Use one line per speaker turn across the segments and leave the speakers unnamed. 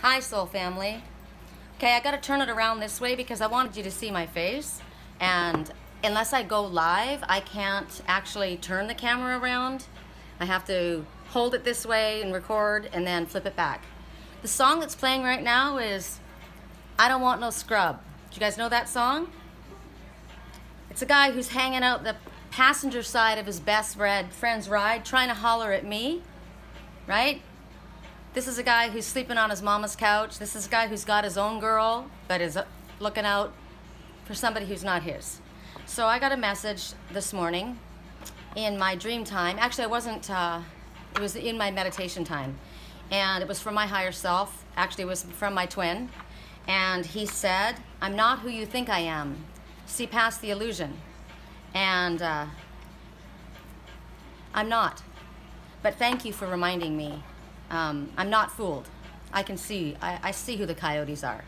Hi, soul family. Okay, I gotta turn it around this way because I wanted you to see my face. And unless I go live, I can't actually turn the camera around. I have to hold it this way and record and then flip it back. The song that's playing right now is I Don't Want No Scrub. Do you guys know that song? It's a guy who's hanging out the passenger side of his best friend's ride trying to holler at me, right? This is a guy who's sleeping on his mama's couch. This is a guy who's got his own girl, but is looking out for somebody who's not his. So I got a message this morning in my dream time. Actually, it wasn't, it was in my meditation time. And it was from my higher self. Actually, it was from my twin. And he said, I'm not who you think I am. See past the illusion. And I'm not. But thank you for reminding me. I'm not fooled. I can see, I see who the coyotes are.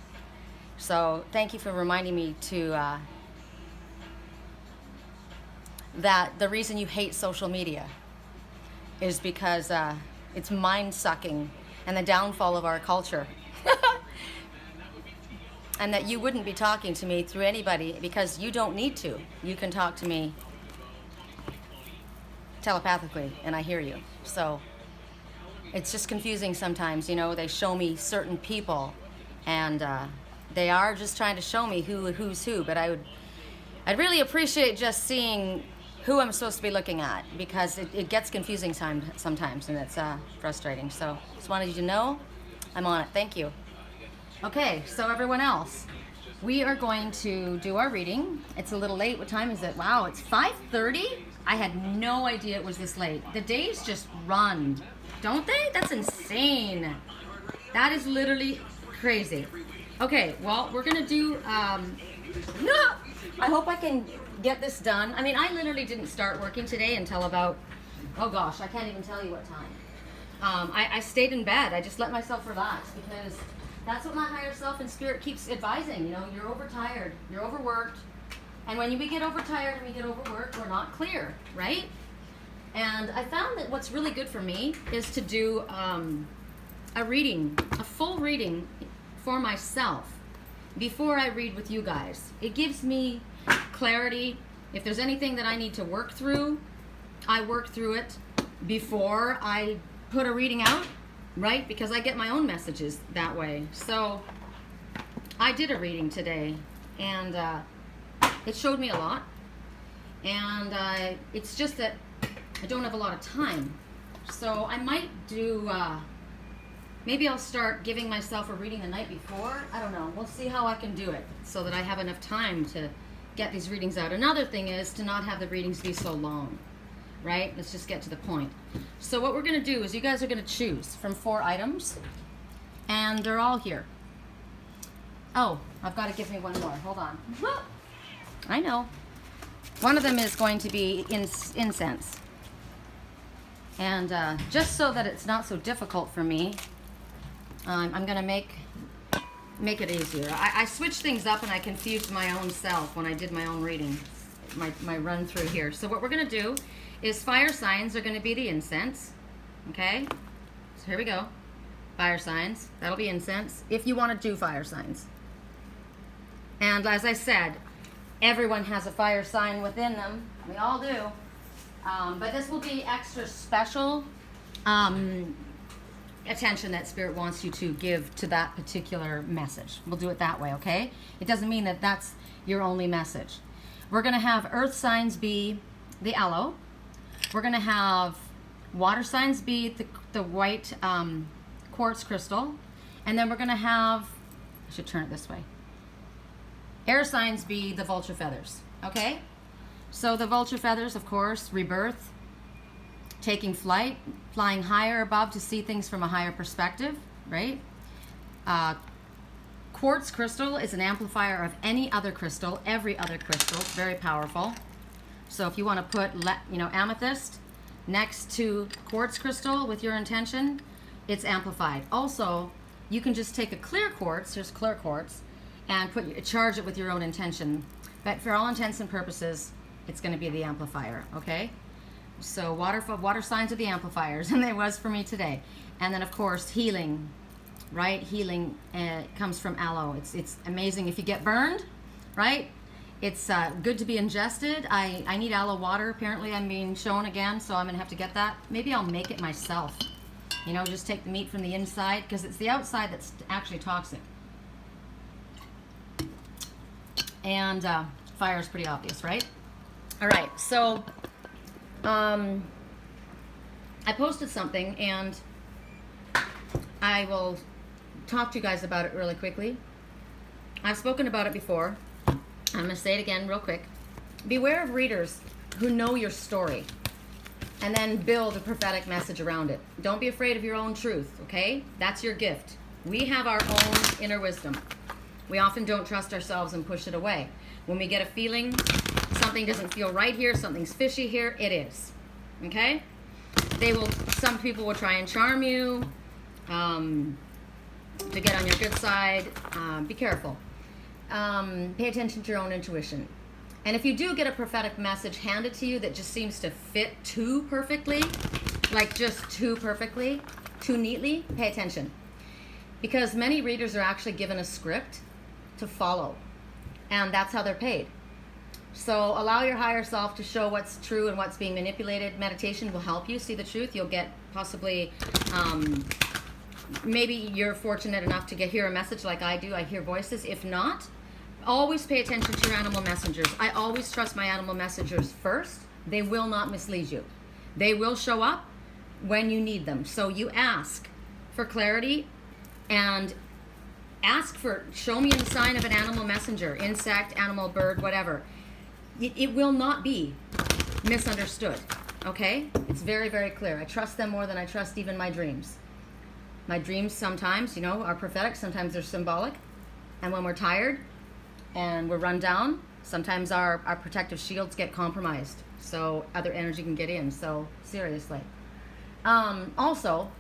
So thank you for reminding me to, that the reason you hate social media is because it's mind-sucking and the downfall of our culture. And that you wouldn't be talking to me through anybody because you don't need to. You can talk to me telepathically and I hear you. So it's just confusing sometimes, you know, they show me certain people and they are just trying to show me who's who, but I'd really appreciate just seeing who I'm supposed to be looking at because it gets confusing sometimes and it's frustrating. So just wanted you to know I'm on it. Thank you. Okay, so everyone else, we are going to do our reading. It's a little late. What time is it? Wow, it's 5:30? I had no idea it was this late. The days just run, don't they? That's insane. That is literally crazy. Okay, well, we're gonna do, no! I hope I can get this done. I mean, I literally didn't start working today until about, oh gosh, I can't even tell you what time. I stayed in bed. I just let myself relax because that's what my higher self and spirit keeps advising. You know, you're overtired, you're overworked. And when we get overtired and we get overworked, we're not clear, right? And I found that what's really good for me is to do a reading, a full reading for myself before I read with you guys. It gives me clarity. If there's anything that I need to work through, I work through it before I put a reading out, right? Because I get my own messages that way. So I did a reading today and it showed me a lot. And it's just that I don't have a lot of time. So I might do, maybe I'll start giving myself a reading the night before. I don't know. We'll see how I can do it so that I have enough time to get these readings out. Another thing is to not have the readings be so long, right? Let's just get to the point. So what we're going to do is you guys are going to choose from 4 items, and they're all here. Oh, I've got to give me one more. Hold on. I know. One of them is going to be incense. And just so that it's not so difficult for me, I'm going to make it easier. I switched things up and I confused my own self when I did my own reading, my run through here. So what we're going to do is fire signs are going to be the incense. Okay? So here we go. Fire signs. That'll be incense if you want to do fire signs. And as I said, everyone has a fire sign within them. We all do. But this will be extra special attention that Spirit wants you to give to that particular message. We'll do it that way, okay? It doesn't mean that that's your only message. We're going to have earth signs be the aloe. We're going to have water signs be the white quartz crystal. And then we're going to have, I should turn it this way, air signs be the vulture feathers, okay? So the vulture feathers, of course, rebirth, taking flight, flying higher above to see things from a higher perspective, right? Quartz crystal is an amplifier of any other crystal, every other crystal, very powerful. So if you want to put, amethyst next to quartz crystal with your intention, it's amplified. Also, you can just take a clear quartz, here's clear quartz, and charge it with your own intention. But for all intents and purposes, it's going to be the amplifier, okay? So water signs are the amplifiers, and they was for me today. And then, of course, healing right? Healing comes from aloe. It's amazing if you get burned, right? It's good to be ingested. I need aloe water. Apparently I'm being shown again, so I'm gonna have to get that. Maybe I'll make it myself. You know, just take the meat from the inside, because it's the outside that's actually toxic. And fire is pretty obvious, right? All right, so I posted something, and I will talk to you guys about it really quickly. I've spoken about it before. I'm going to say it again real quick. Beware of readers who know your story and then build a prophetic message around it. Don't be afraid of your own truth, okay? That's your gift. We have our own inner wisdom. We often don't trust ourselves and push it away. When we get a feeling, something doesn't feel right here, something's fishy here, it is, okay? Some people will try and charm you to get on your good side. Be careful. Pay attention to your own intuition. And if you do get a prophetic message handed to you that just seems to fit too perfectly, like just too perfectly, too neatly, pay attention. Because many readers are actually given a script to follow, and that's how they're paid. So allow your higher self to show what's true and what's being manipulated. Meditation will help you see the truth. You'll get possibly, maybe you're fortunate enough to hear a message like I do. I hear voices. If not, always pay attention to your animal messengers. I always trust my animal messengers first. They will not mislead you. They will show up when you need them. So you ask for clarity and ask for, show me a sign of an animal messenger, insect, animal, bird, whatever. It will not be misunderstood, okay? It's very, very clear. I trust them more than I trust even my dreams. My dreams sometimes, you know, are prophetic. Sometimes they're symbolic. And when we're tired and we're run down, sometimes our protective shields get compromised. So other energy can get in. So seriously. Also,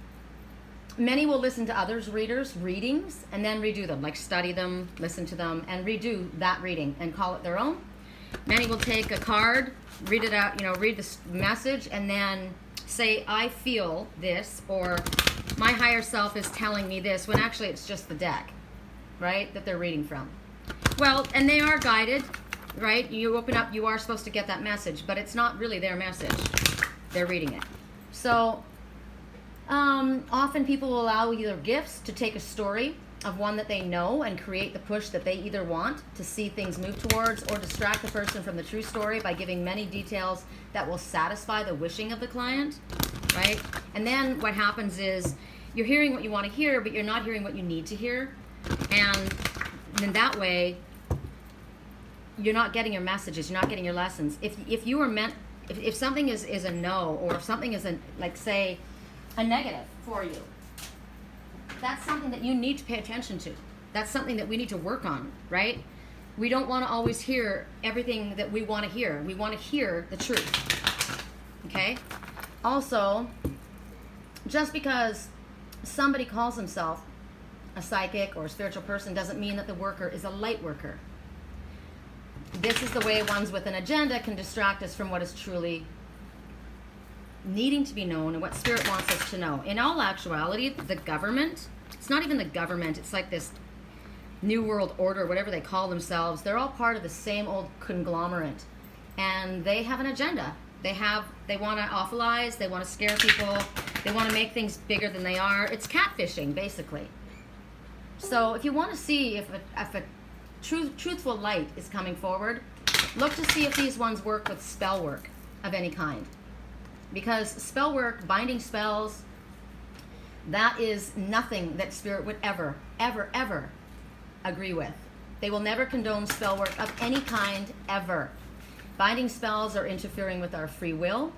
many will listen to others' readings and then redo them, like study them, listen to them, and redo that reading and call it their own. Many will take a card, read it out, you know, read the message, and then say, I feel this, or my higher self is telling me this, when actually it's just the deck, right, that they're reading from. Well, and they are guided, right? You open up, you are supposed to get that message, but it's not really their message. They're reading it. So often people will allow either gifts to take a story of one that they know and create the push that they either want to see things move towards, or distract the person from the true story by giving many details that will satisfy the wishing of the client, right? And then what happens is you're hearing what you want to hear, but you're not hearing what you need to hear. And in that way, you're not getting your messages, you're not getting your lessons. If you were meant, if something is a no, or if something is like say a negative for you, that's something that you need to pay attention to. That's something that we need to work on, right? We don't want to always hear everything that we want to hear. We want to hear the truth, okay? Also, just because somebody calls himself a psychic or a spiritual person doesn't mean that the worker is a light worker. This is the way ones with an agenda can distract us from what is truly needing to be known and what spirit wants us to know. In all actuality, the government, it's not even the government, it's like this new world order, whatever they call themselves, they're all part of the same old conglomerate, and they have an agenda. They want to awfulize, they want to scare people, they want to make things bigger than they are. It's catfishing, basically. So if you want to see if a truthful light is coming forward, look to see if these ones work with spell work of any kind. Because spell work, binding spells, that is nothing that spirit would ever, ever, ever agree with. They will never condone spell work of any kind, ever. Binding spells are interfering with our free will,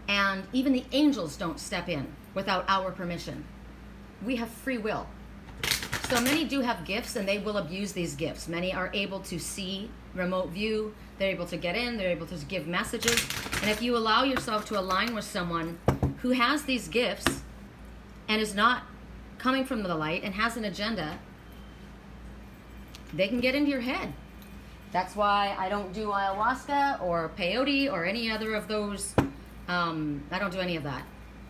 and even the angels don't step in without our permission. We have free will. So many do have gifts, and they will abuse these gifts. Many are able to see, remote view, they're able to get in, they're able to give messages. And if you allow yourself to align with someone who has these gifts and is not coming from the light and has an agenda, they can get into your head. That's why I don't do ayahuasca or peyote or any other of those. I don't do any of that,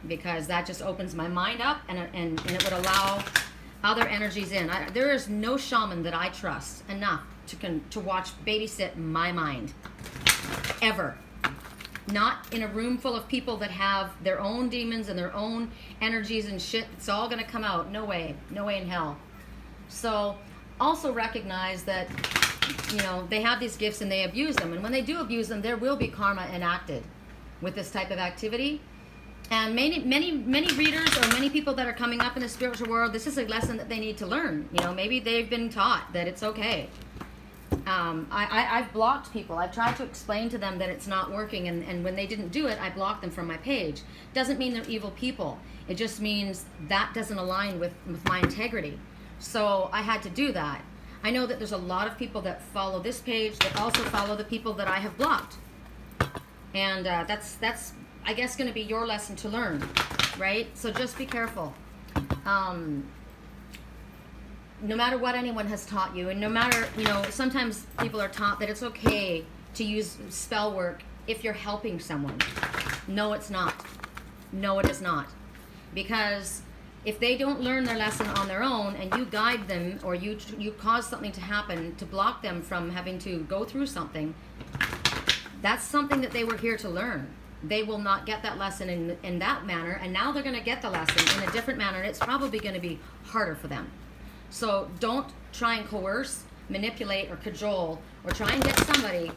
because that just opens my mind up, and it would allow other energies in. There is no shaman that I trust enough to watch babysit my mind, ever. Not in a room full of people that have their own demons and their own energies and shit. It's all going to come out. No way. No way in hell. So also recognize that, you know, they have these gifts and they abuse them. And when they do abuse them, there will be karma enacted with this type of activity. And many readers or many people that are coming up in the spiritual world, this is a lesson that they need to learn. You know, maybe they've been taught that it's okay. I've blocked people. I've tried to explain to them that it's not working, and when they didn't do it, I blocked them from my page. Doesn't mean they're evil people. It just means that doesn't align with my integrity. So I had to do that. I know that there's a lot of people that follow this page that also follow the people that I have blocked. And that's I guess going to be your lesson to learn, right? So just be careful. No matter what anyone has taught you, and no matter, you know, sometimes people are taught that it's okay to use spell work if you're helping someone. No, it's not. No, it is not. Because if they don't learn their lesson on their own and you guide them, or you cause something to happen to block them from having to go through something, that's something that they were here to learn. They will not get that lesson in that manner, and now they're going to get the lesson in a different manner, and it's probably going to be harder for them. So don't try and coerce, manipulate, or cajole, or try and get somebody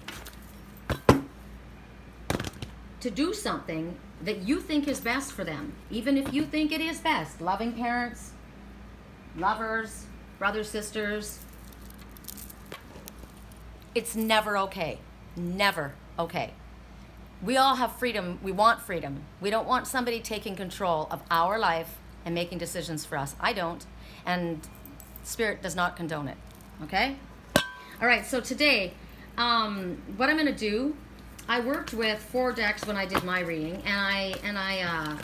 to do something that you think is best for them, even if you think it is best. Loving parents, lovers, brothers, sisters. It's never okay. Never okay. We all have freedom. We want freedom. We don't want somebody taking control of our life and making decisions for us. I don't. And Spirit does not condone it. Okay? All right, so today, what I'm going to do, I worked with 4 decks when I did my reading, and I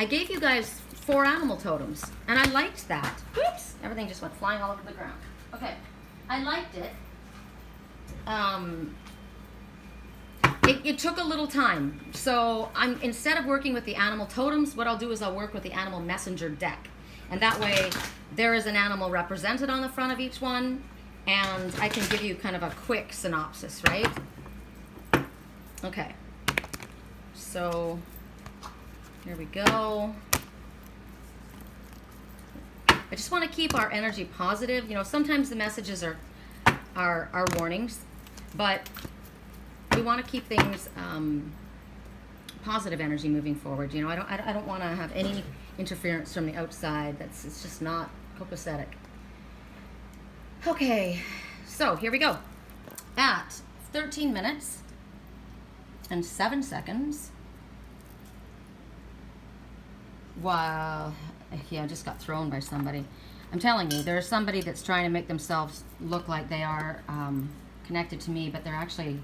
gave you guys 4 animal totems, and I liked that. Oops, everything just went flying all over the ground. Okay, I liked it. It took a little time, so instead of working with the animal totems, what I'll do is I'll work with the animal messenger deck, and that way there is an animal represented on the front of each one, and I can give you kind of a quick synopsis, right? Okay, so here we go. I just want to keep our energy positive. You know, sometimes the messages are warnings, but we want to keep things positive energy moving forward. You know, I don't want to have any interference from the outside. It's just not copacetic. Okay, so here we go. At 13 minutes and 7 seconds. Wow. Yeah, I just got thrown by somebody. I'm telling you, there's somebody that's trying to make themselves look like they are connected to me, but they're actually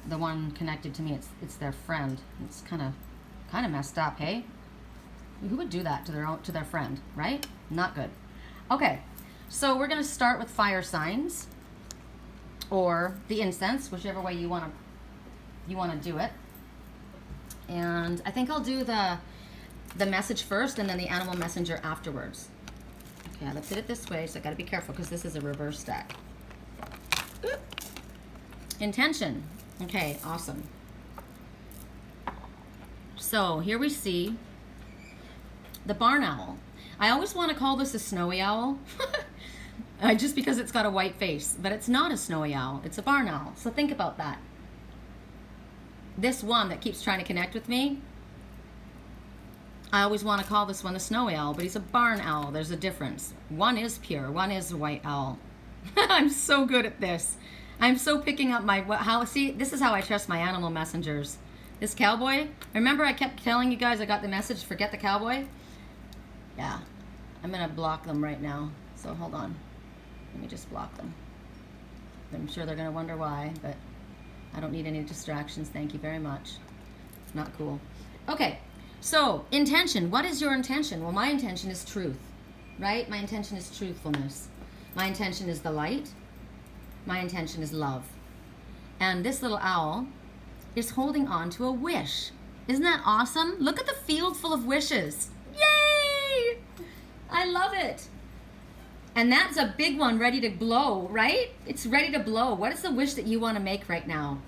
the one connected to me. It's their friend. It's kind of messed up, hey? Who would do that to their friend, right? Not good. Okay, so we're going to start with fire signs, or the incense, whichever way you want to do it. And I think I'll do the message first, and then the animal messenger afterwards. Okay, I looked at it this way, so I got to be careful because this is a reverse deck. Intention. Okay, awesome. So here we see the barn owl. I always want to call this a snowy owl, just because it's got a white face, but it's not a snowy owl, it's a barn owl. So think about that. This one that keeps trying to connect with me, I always want to call this one the snowy owl, but he's a barn owl. There's a difference. One is pure, one is a white owl. I'm so good at this. I'm so picking up see, this is how I trust my animal messengers. This cowboy, remember I kept telling you guys I got the message, forget the cowboy? Yeah, I'm gonna block them right now. So hold on, let me just block them. I'm sure they're gonna wonder why, but I don't need any distractions, thank you very much. Not cool. Okay, so intention, what is your intention? Well, my intention is truth, right? My intention is truthfulness. My intention is the light. My intention is love. And this little owl is holding on to a wish. Isn't that awesome? Look at the field full of wishes. Yay! I love it. And that's a big one ready to blow, right? It's ready to blow. What is the wish that you want to make right now?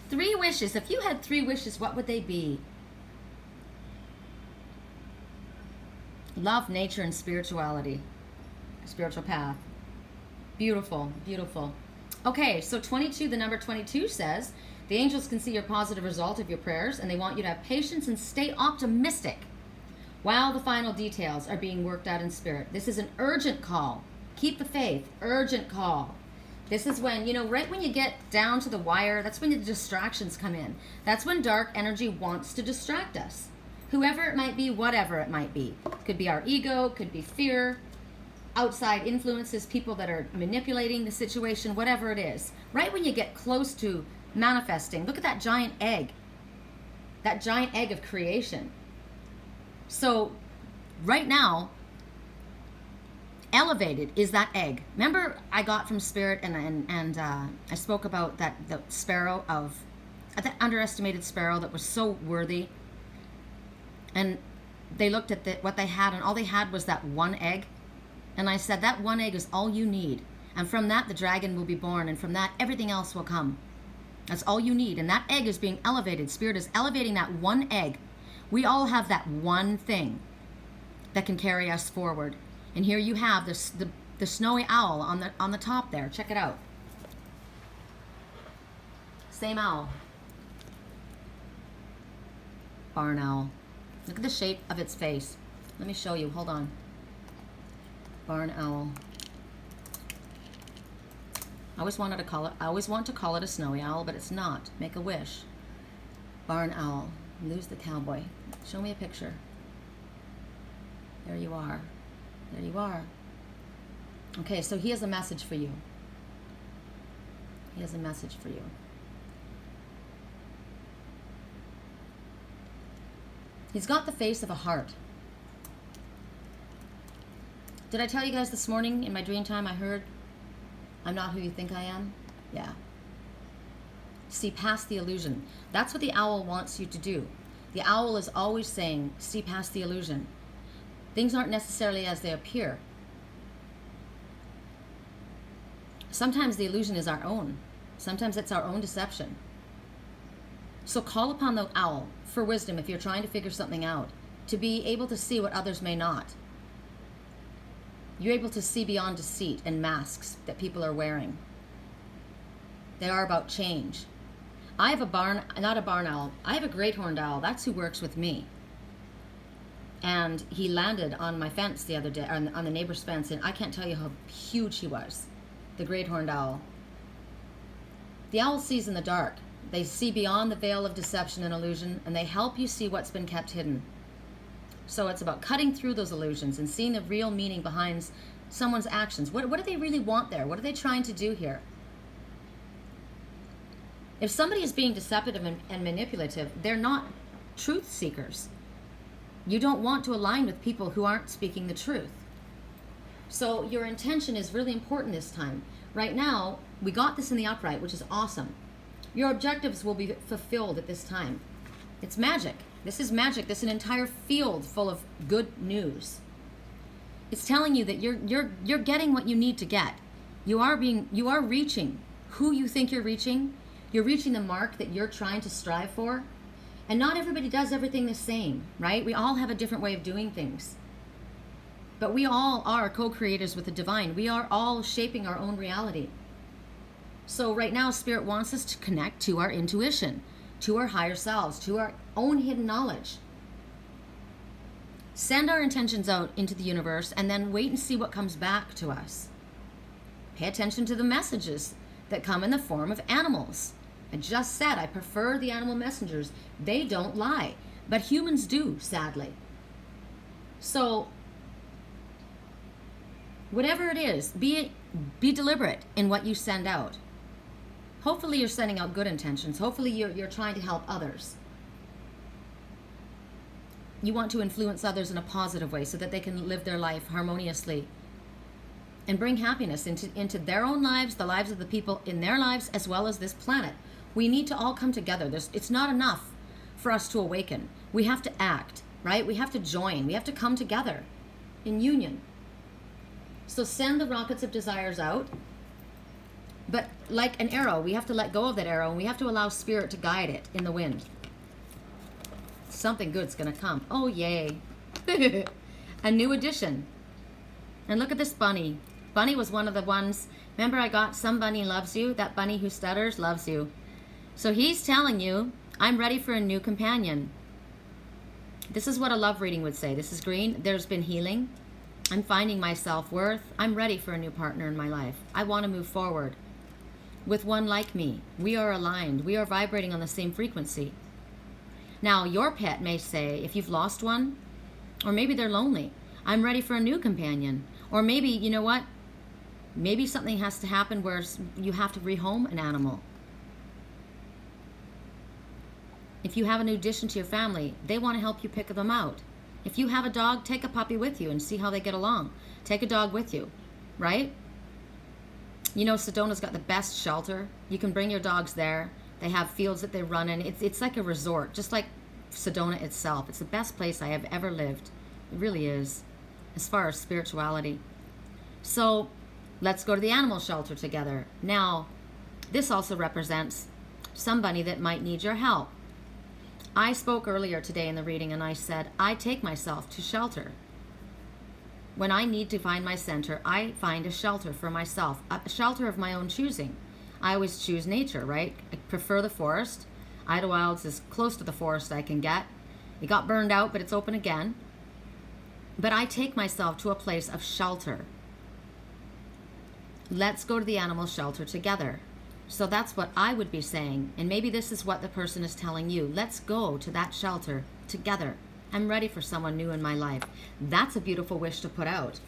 3 wishes. If you had 3 wishes, what would they be? Love, nature, and spirituality. Spiritual path. Beautiful, beautiful. Okay, so 22, the number 22 says, the angels can see your positive result of your prayers, and they want you to have patience and stay optimistic while the final details are being worked out in spirit. This is an urgent call. Keep the faith. Urgent call. This is when, you know, right when you get down to the wire, that's when the distractions come in. That's when dark energy wants to distract us. Whoever it might be, whatever it might be. Could be our ego, could be fear, outside influences, people that are manipulating the situation, whatever it is. Right when you get close to manifesting, look at that giant egg. That giant egg of creation. So right now, elevated is that egg. Remember I got from Spirit and I spoke about the sparrow the underestimated sparrow that was so worthy. And they looked at what they had, and all they had was that one egg. And I said, that one egg is all you need. And from that, the dragon will be born. And from that, everything else will come. That's all you need. And that egg is being elevated. Spirit is elevating that one egg. We all have that one thing that can carry us forward. And here you have the snowy owl on the top there. Check it out. Same owl. Barn owl. Look at the shape of its face. Let me show you. Hold on. Barn owl. I always want to call it a snowy owl, but it's not. Make a wish. Barn owl. Lose the cowboy. Show me a picture. There you are. There you are. Okay, so he has a message for you. He has a message for you. He's got the face of a heart. Did I tell you guys this morning in my dream time I heard, I'm not who you think I am? Yeah. See past the illusion. That's what the owl wants you to do. The owl is always saying, see past the illusion. Things aren't necessarily as they appear. Sometimes the illusion is our own. Sometimes it's our own deception. So call upon the owl for wisdom if you're trying to figure something out, to be able to see what others may not. You're able to see beyond deceit and masks that people are wearing. They are about change. I have not a barn owl, I have a great horned owl. That's who works with me. And he landed on my fence the other day, on the neighbor's fence, and I can't tell you how huge he was, the great horned owl. The owl sees in the dark. They see beyond the veil of deception and illusion, and they help you see what's been kept hidden. So it's about cutting through those illusions and seeing the real meaning behind someone's actions. What do they really want there? What are they trying to do here? If somebody is being deceptive and manipulative, they're not truth seekers. You don't want to align with people who aren't speaking the truth. So your intention is really important this time. Right now, we got this in the upright, which is awesome. Your objectives will be fulfilled at this time. It's magic. This is magic. This is an entire field full of good news. It's telling you that you're getting what you need to get. You are reaching who you think you're reaching. You're reaching the mark that you're trying to strive for. And not everybody does everything the same, right? We all have a different way of doing things. But we all are co-creators with the divine. We are all shaping our own reality. So right now, Spirit wants us to connect to our intuition, to our higher selves, to our own hidden knowledge. Send our intentions out into the universe and then wait and see what comes back to us. Pay attention to the messages that come in the form of animals. I just said I prefer the animal messengers. They don't lie, but humans do, sadly. So whatever it is, be deliberate in what you send out. Hopefully you're sending out good intentions. Hopefully you're trying to help others. You want to influence others in a positive way so that they can live their life harmoniously and bring happiness into their own lives, the lives of the people in their lives, as well as this planet. We need to all come together. It's not enough for us to awaken. We have to act, right? We have to join. We have to come together in union. So send the rockets of desires out. But like an arrow, we have to let go of that arrow and we have to allow spirit to guide it in the wind. Something good's gonna come. Oh, yay. A new addition. And look at this bunny. Bunny was one of the ones, remember I got Some Bunny Loves You? That bunny who stutters loves you. So he's telling you, I'm ready for a new companion. This is what a love reading would say. This is green. There's been healing. I'm finding my self-worth. I'm ready for a new partner in my life. I want to move forward with one like me. We are aligned. We are vibrating on the same frequency. Now, your pet may say, if you've lost one, or maybe they're lonely, I'm ready for a new companion. Or maybe, you know what? Maybe something has to happen where you have to rehome an animal. If you have a new addition to your family, they want to help you pick them out. If you have a dog, take a puppy with you and see how they get along. Take a dog with you, right? You know, Sedona's got the best shelter. You can bring your dogs there. They have fields that they run in. It's like a resort, just like Sedona itself. It's the best place I have ever lived. It really is, as far as spirituality. So let's go to the animal shelter together. Now, this also represents somebody that might need your help. I spoke earlier today in the reading and I said, I take myself to shelter. When I need to find my center, I find a shelter for myself, a shelter of my own choosing. I always choose nature, right? I prefer the forest. Idlewild's as close to the forest I can get. It got burned out, but it's open again. But I take myself to a place of shelter. Let's go to the animal shelter together. So that's what I would be saying. And maybe this is what the person is telling you. Let's go to that shelter together. I'm ready for someone new in my life. That's a beautiful wish to put out,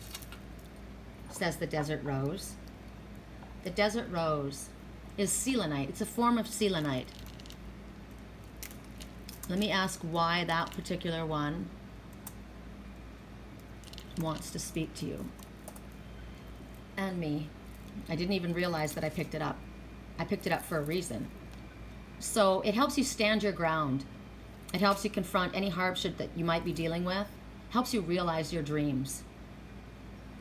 says the desert rose. The desert rose is selenite. It's a form of selenite. Let me ask why that particular one wants to speak to you. And me. I didn't even realize that I picked it up. I picked it up for a reason. So it helps you stand your ground. It helps you confront any hardship that you might be dealing with. Helps you realize your dreams.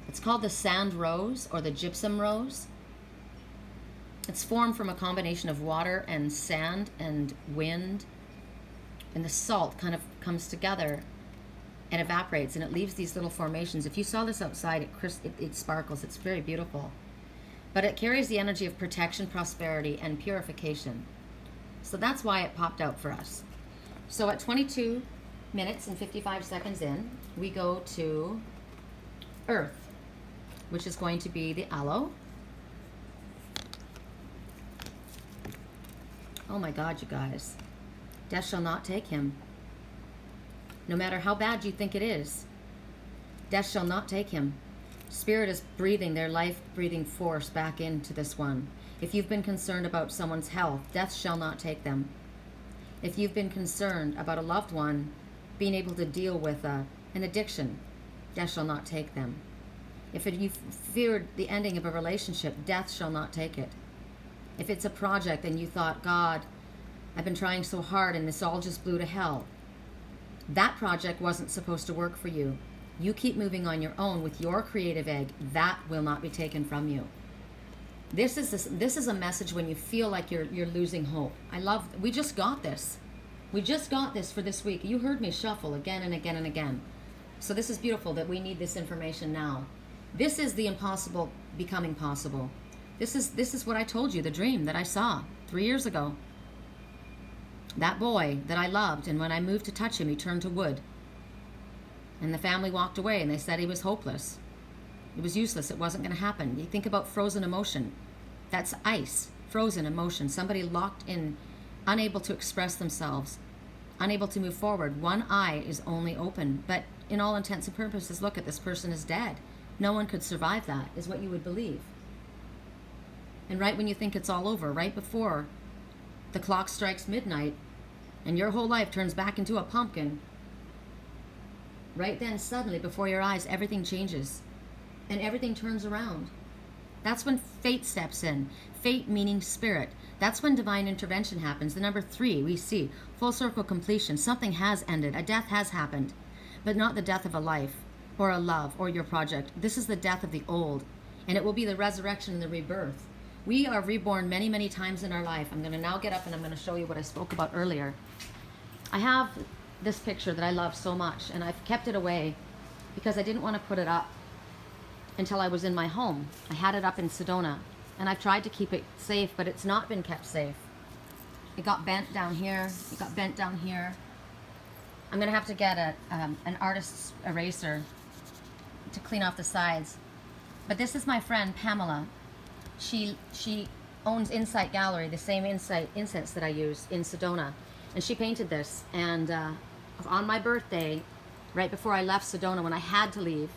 It's called the sand rose or the gypsum rose. It's formed from a combination of water and sand and wind. And the salt kind of comes together and evaporates and it leaves these little formations. If you saw this outside, it sparkles. It's very beautiful. But it carries the energy of protection, prosperity, and purification. So that's why it popped out for us. So at 22 minutes and 55 seconds in, we go to Earth, which is going to be the Aloe. Oh my God, you guys. Death shall not take him. No matter how bad you think it is, death shall not take him. Spirit is breathing their life-breathing force back into this one. If you've been concerned about someone's health, death shall not take them. If you've been concerned about a loved one being able to deal with an addiction, death shall not take them. If you feared the ending of a relationship, death shall not take it. If it's a project and you thought, God, I've been trying so hard and this all just blew to hell, that project wasn't supposed to work for you. You keep moving on your own with your creative egg. That will not be taken from you. This is a message when you feel like you're losing hope. We just got this. We just got this for this week. You heard me shuffle again and again and again. So this is beautiful that we need this information now. This is the impossible becoming possible. This is what I told you, the dream that I saw 3 years ago. That boy that I loved, and when I moved to touch him, he turned to wood. And the family walked away and they said he was hopeless. It was useless. It wasn't going to happen. You think about frozen emotion. That's ice, frozen emotion. Somebody locked in, unable to express themselves, unable to move forward. One eye is only open. But in all intents and purposes, look at this person is dead. No one could survive that, is what you would believe. And right when you think it's all over, right before the clock strikes midnight and your whole life turns back into a pumpkin, right then, suddenly, before your eyes, everything changes and everything turns around. That's when fate steps in. Fate meaning spirit. That's when divine intervention happens. The number 3, we see full circle completion. Something has ended. A death has happened, but not the death of a life. or a love or your project. This is the death of the old, and it will be the resurrection and the rebirth. We are reborn many, many times in our life. I'm going to now get up and I'm going to show you what I spoke about earlier. I have this picture that I love so much, and I've kept it away because I didn't want to put it up until I was in my home. I had it up in Sedona, and I've tried to keep it safe, but it's not been kept safe. It got bent down here. It got bent down here. I'm going to have to get an artist's eraser to clean off the sides. But this is my friend Pamela. She owns Insight Gallery, the same incense that I use in Sedona. And she painted this. And on my birthday, right before I left Sedona, when I had to leave,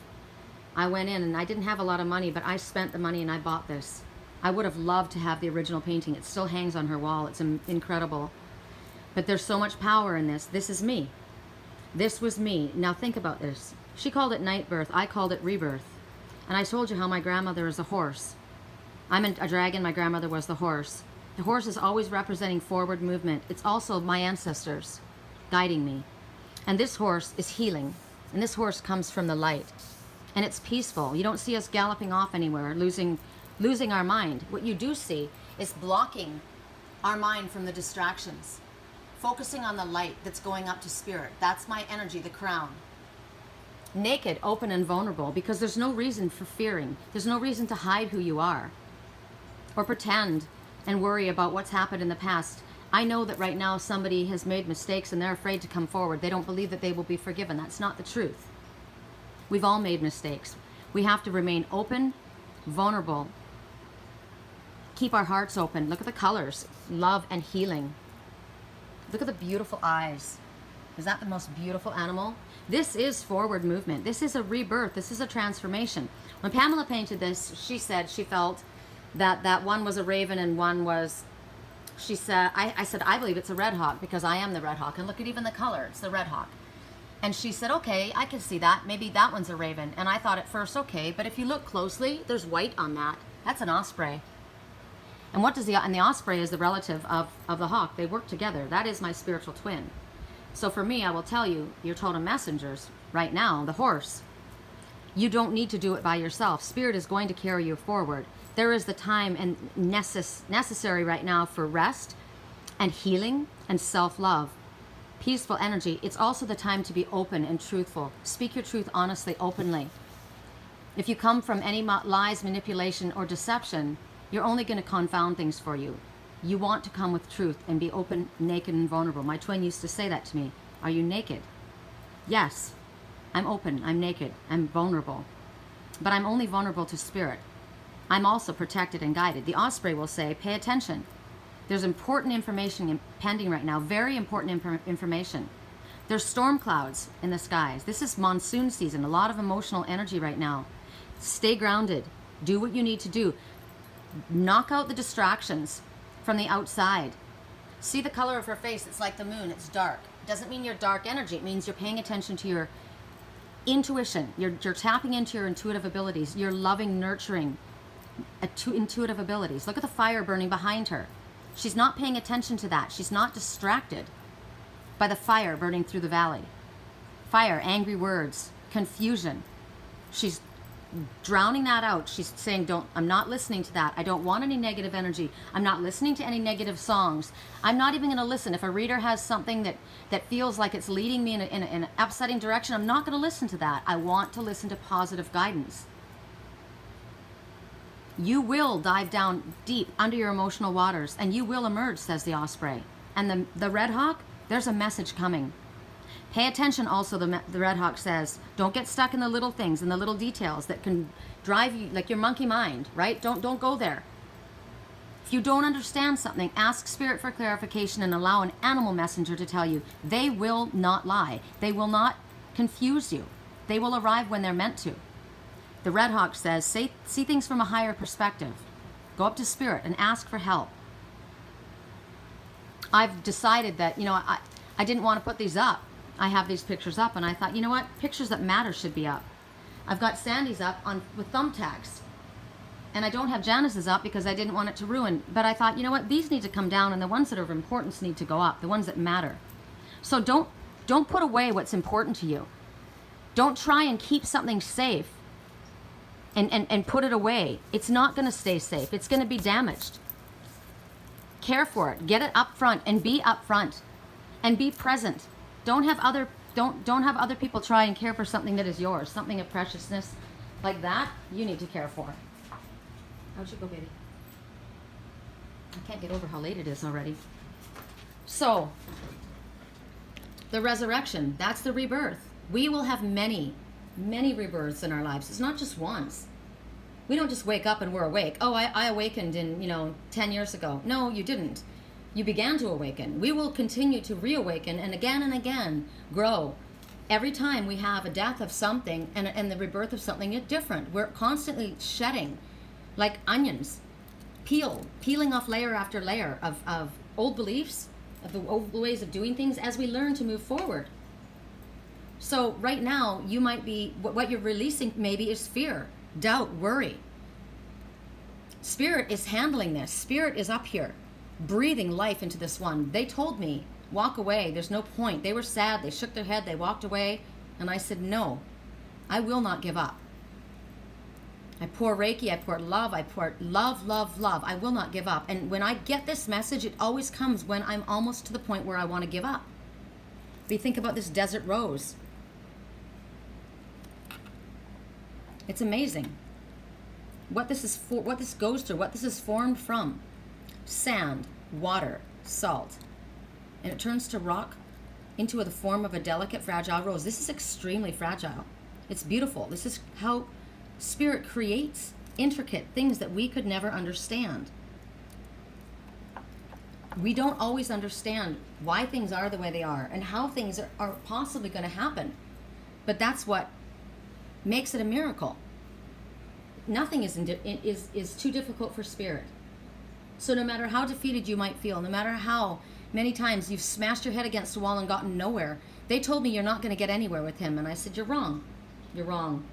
I went in, and I didn't have a lot of money, but I spent the money and I bought this. I would have loved to have the original painting. It still hangs on her wall. It's incredible. But there's so much power in this. This is me. This was me. Now think about this. She called it night birth. I called it rebirth. And I told you how my grandmother is a horse. I'm a dragon. My grandmother was the horse. The horse is always representing forward movement. It's also my ancestors guiding me. And this horse is healing. And this horse comes from the light. And it's peaceful. You don't see us galloping off anywhere, losing our mind. What you do see is blocking our mind from the distractions. Focusing on the light that's going up to spirit. That's my energy, the crown. Naked, open, and vulnerable, because there's no reason for fearing. There's no reason to hide who you are or pretend and worry about what's happened in the past. I know that right now somebody has made mistakes and they're afraid to come forward. They don't believe that they will be forgiven. That's not the truth. We've all made mistakes. We have to remain open, vulnerable, keep our hearts open. Look at the colors, love and healing. Look at the beautiful eyes. Is that the most beautiful animal? This is forward movement. This is a rebirth. This is a transformation. When Pamela painted this, she said she felt that one was a raven and one was, she said, I said, I believe it's a red hawk because I am the red hawk. And look at even the color. It's the red hawk. And she said, okay, I can see that. Maybe that one's a raven. And I thought at first, okay, but if you look closely, there's white on that. That's an osprey. And what does the osprey is the relative of the hawk. They work together. That is my spiritual twin. So for me, I will tell you, your totem messengers right now, the horse, you don't need to do it by yourself. Spirit is going to carry you forward. There is the time and necessary right now for rest and healing and self-love, peaceful energy. It's also the time to be open and truthful. Speak your truth honestly, openly. If you come from any lies, manipulation, or deception, you're only going to confound things for you. You want to come with truth and be open, naked, and vulnerable. My twin used to say that to me. Are you naked? Yes. I'm open. I'm naked. I'm vulnerable. But I'm only vulnerable to spirit. I'm also protected and guided. The osprey will say, pay attention. There's important information pending right now. Very important information. There's storm clouds in the skies. This is monsoon season. A lot of emotional energy right now. Stay grounded. Do what you need to do. Knock out the distractions from the outside. See the color of her face. It's like the moon. It's dark. It doesn't mean you're dark energy. It means you're paying attention to your intuition. You're tapping into your intuitive abilities. You're loving, nurturing intuitive abilities. Look at the fire burning behind her. She's not paying attention to that. She's not distracted by the fire burning through the valley. Fire, angry words, confusion. She's drowning that out. She's saying, I'm not listening to that. I don't want any negative energy. I'm not listening to any negative songs. I'm not even going to listen. If a reader has something that feels like it's leading me in an upsetting direction, I'm not going to listen to that. I want to listen to positive guidance. You will dive down deep under your emotional waters, and you will emerge, says the osprey. And the red hawk, there's a message coming. Pay attention also, the red hawk says. Don't get stuck in the little things and the little details that can drive you, like your monkey mind, right? Don't go there. If you don't understand something, ask spirit for clarification and allow an animal messenger to tell you. They will not lie. They will not confuse you. They will arrive when they're meant to. The red hawk says, see things from a higher perspective. Go up to spirit and ask for help. I've decided that, I didn't want to put these up. I have these pictures up, and I thought, you know what? Pictures that matter should be up. I've got Sandy's up with thumbtacks. And I don't have Janice's up because I didn't want it to ruin. But I thought, you know what? These need to come down, and the ones that are of importance need to go up, the ones that matter. So don't put away what's important to you. Don't try and keep something safe and put it away. It's not going to stay safe. It's going to be damaged. Care for it. Get it up front and be up front and be present. Don't have other people try and care for something that is yours, something of preciousness like that. You need to care for. How'd you go, baby? I can't get over how late it is already. So, the resurrection, that's the rebirth. We will have many, many rebirths in our lives. It's not just once. We don't just wake up and we're awake. Oh, I awakened in, 10 years ago. No, you didn't. You began to awaken. We will continue to reawaken and again grow. Every time we have a death of something and the rebirth of something different, we're constantly shedding like onions, peeling off layer after layer of old beliefs, of the old ways of doing things as we learn to move forward. So right now, you might be, what you're releasing maybe is fear, doubt, worry. Spirit is handling this. Spirit is up here, breathing life into this one. They told me, walk away. There's no point. They were sad. They shook their head. They walked away. And I said, no, I will not give up. I pour Reiki. I pour love. I pour love, love, love. I will not give up. And when I get this message, it always comes when I'm almost to the point where I want to give up. We think about this desert rose. It's amazing what this is for, what this goes through, what this is formed from. Sand, water, salt. And it turns to rock into the form of a delicate, fragile rose. This is extremely fragile. It's beautiful. This is how Spirit creates intricate things that we could never understand. We don't always understand why things are the way they are and how things are possibly going to happen. But that's what makes it a miracle. Nothing is too difficult for Spirit. So no matter how defeated you might feel, no matter how many times you've smashed your head against the wall and gotten nowhere, they told me you're not going to get anywhere with him. And I said, you're wrong. You're wrong.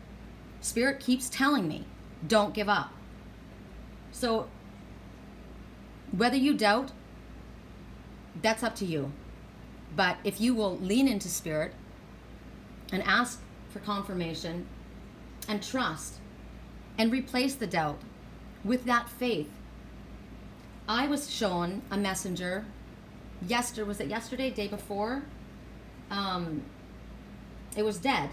Spirit keeps telling me, don't give up. So whether you doubt, that's up to you. But if you will lean into Spirit and ask for confirmation and trust and replace the doubt with that faith. I was shown a messenger was it yesterday, day before? It was dead.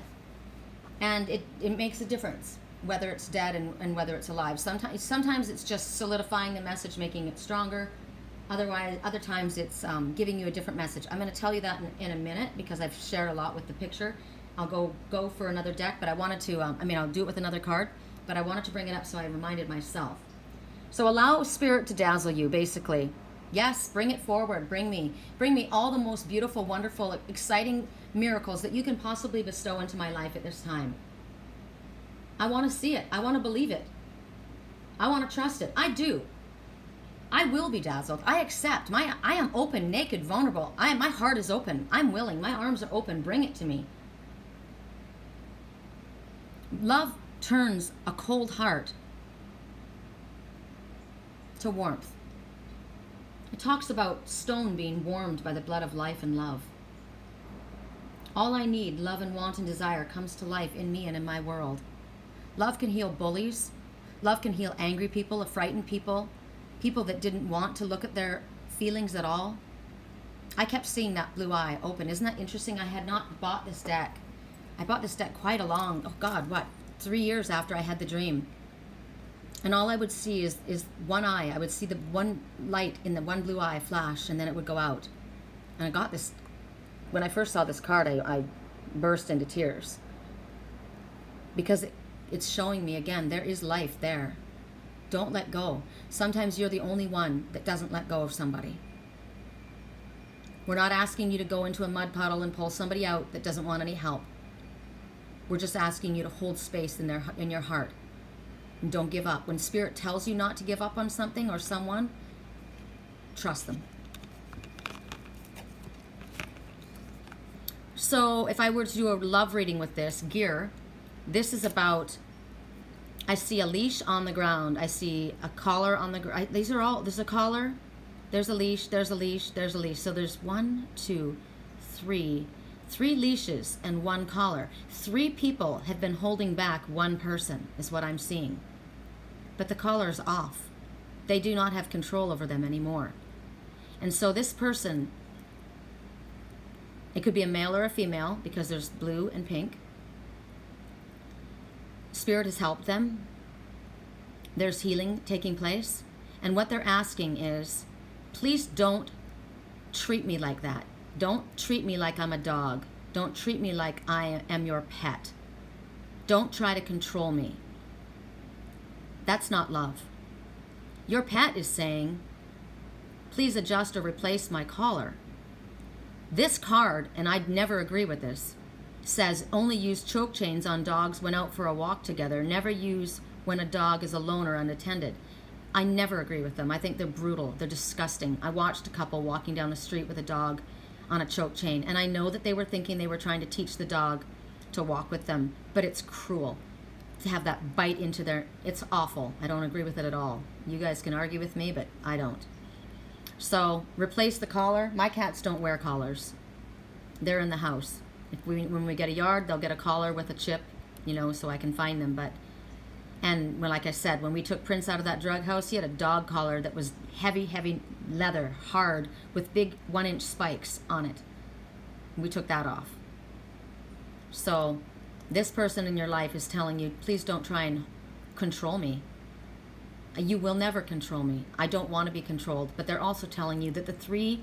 And it makes a difference whether it's dead and whether it's alive. Sometimes it's just solidifying the message, making it stronger. Other times it's giving you a different message. I'm going to tell you that in a minute because I've shared a lot with the picture. I'll go for another deck, but I wanted to, I'll do it with another card, but I wanted to bring it up so I reminded myself. So allow Spirit to dazzle you, basically. Yes, bring it forward. Bring me all the most beautiful, wonderful, exciting miracles that you can possibly bestow into my life at this time. I want to see it. I want to believe it. I want to trust it. I do. I will be dazzled. I accept. I am open, naked, vulnerable. My heart is open. I'm willing. My arms are open. Bring it to me. Love turns a cold heart to warmth. It talks about stone being warmed by the blood of life and love. All I need, love and want and desire, comes to life in me and in my world. Love can heal bullies. Love can heal angry people, frightened people, people that didn't want to look at their feelings at all. I kept seeing that blue eye open. Isn't that interesting? I had not bought this deck. I bought this deck quite a long, 3 years after I had the dream. And all I would see is one eye. I would see the one light in the one blue eye flash, and then it would go out. And I got this, when I first saw this card, I burst into tears. Because it's showing me again, there is life there. Don't let go. Sometimes you're the only one that doesn't let go of somebody. We're not asking you to go into a mud puddle and pull somebody out that doesn't want any help. We're just asking you to hold space in your heart. And don't give up. When Spirit tells you not to give up on something or someone, trust them. So if I were to do a love reading with this gear, this is about, I see a leash on the ground. I see a collar on the ground. There's a collar, there's a leash, there's a leash, there's a leash. So there's 1, 2, 3, 3 leashes and 1 collar. 3 people have been holding back 1 person, is what I'm seeing. But the collar is off. They do not have control over them anymore. And so this person, it could be a male or a female, because there's blue and pink. Spirit has helped them. There's healing taking place. And what they're asking is, please don't treat me like that. Don't treat me like I'm a dog. Don't treat me like I am your pet. Don't try to control me. That's not love. Your pet is saying, please adjust or replace my collar. This card, and I'd never agree with this, says only use choke chains on dogs when out for a walk together. Never use when a dog is alone or unattended. I never agree with them. I think they're brutal. They're disgusting. I watched a couple walking down the street with a dog on a choke chain, and I know that they were thinking they were trying to teach the dog to walk with them, but it's cruel to have that bite into their... It's awful. I don't agree with it at all. You guys can argue with me, but I don't. So replace the collar. My cats don't wear collars. They're in the house. When we get a yard, they'll get a collar with a chip, you know, so I can find them. But and like I said, when we took Prince out of that drug house, he had a dog collar that was heavy leather, hard, with big 1-inch spikes on it. We took that off. So this person in your life is telling you, please don't try and control me. You will never control me. I don't want to be controlled. But they're also telling you that the 3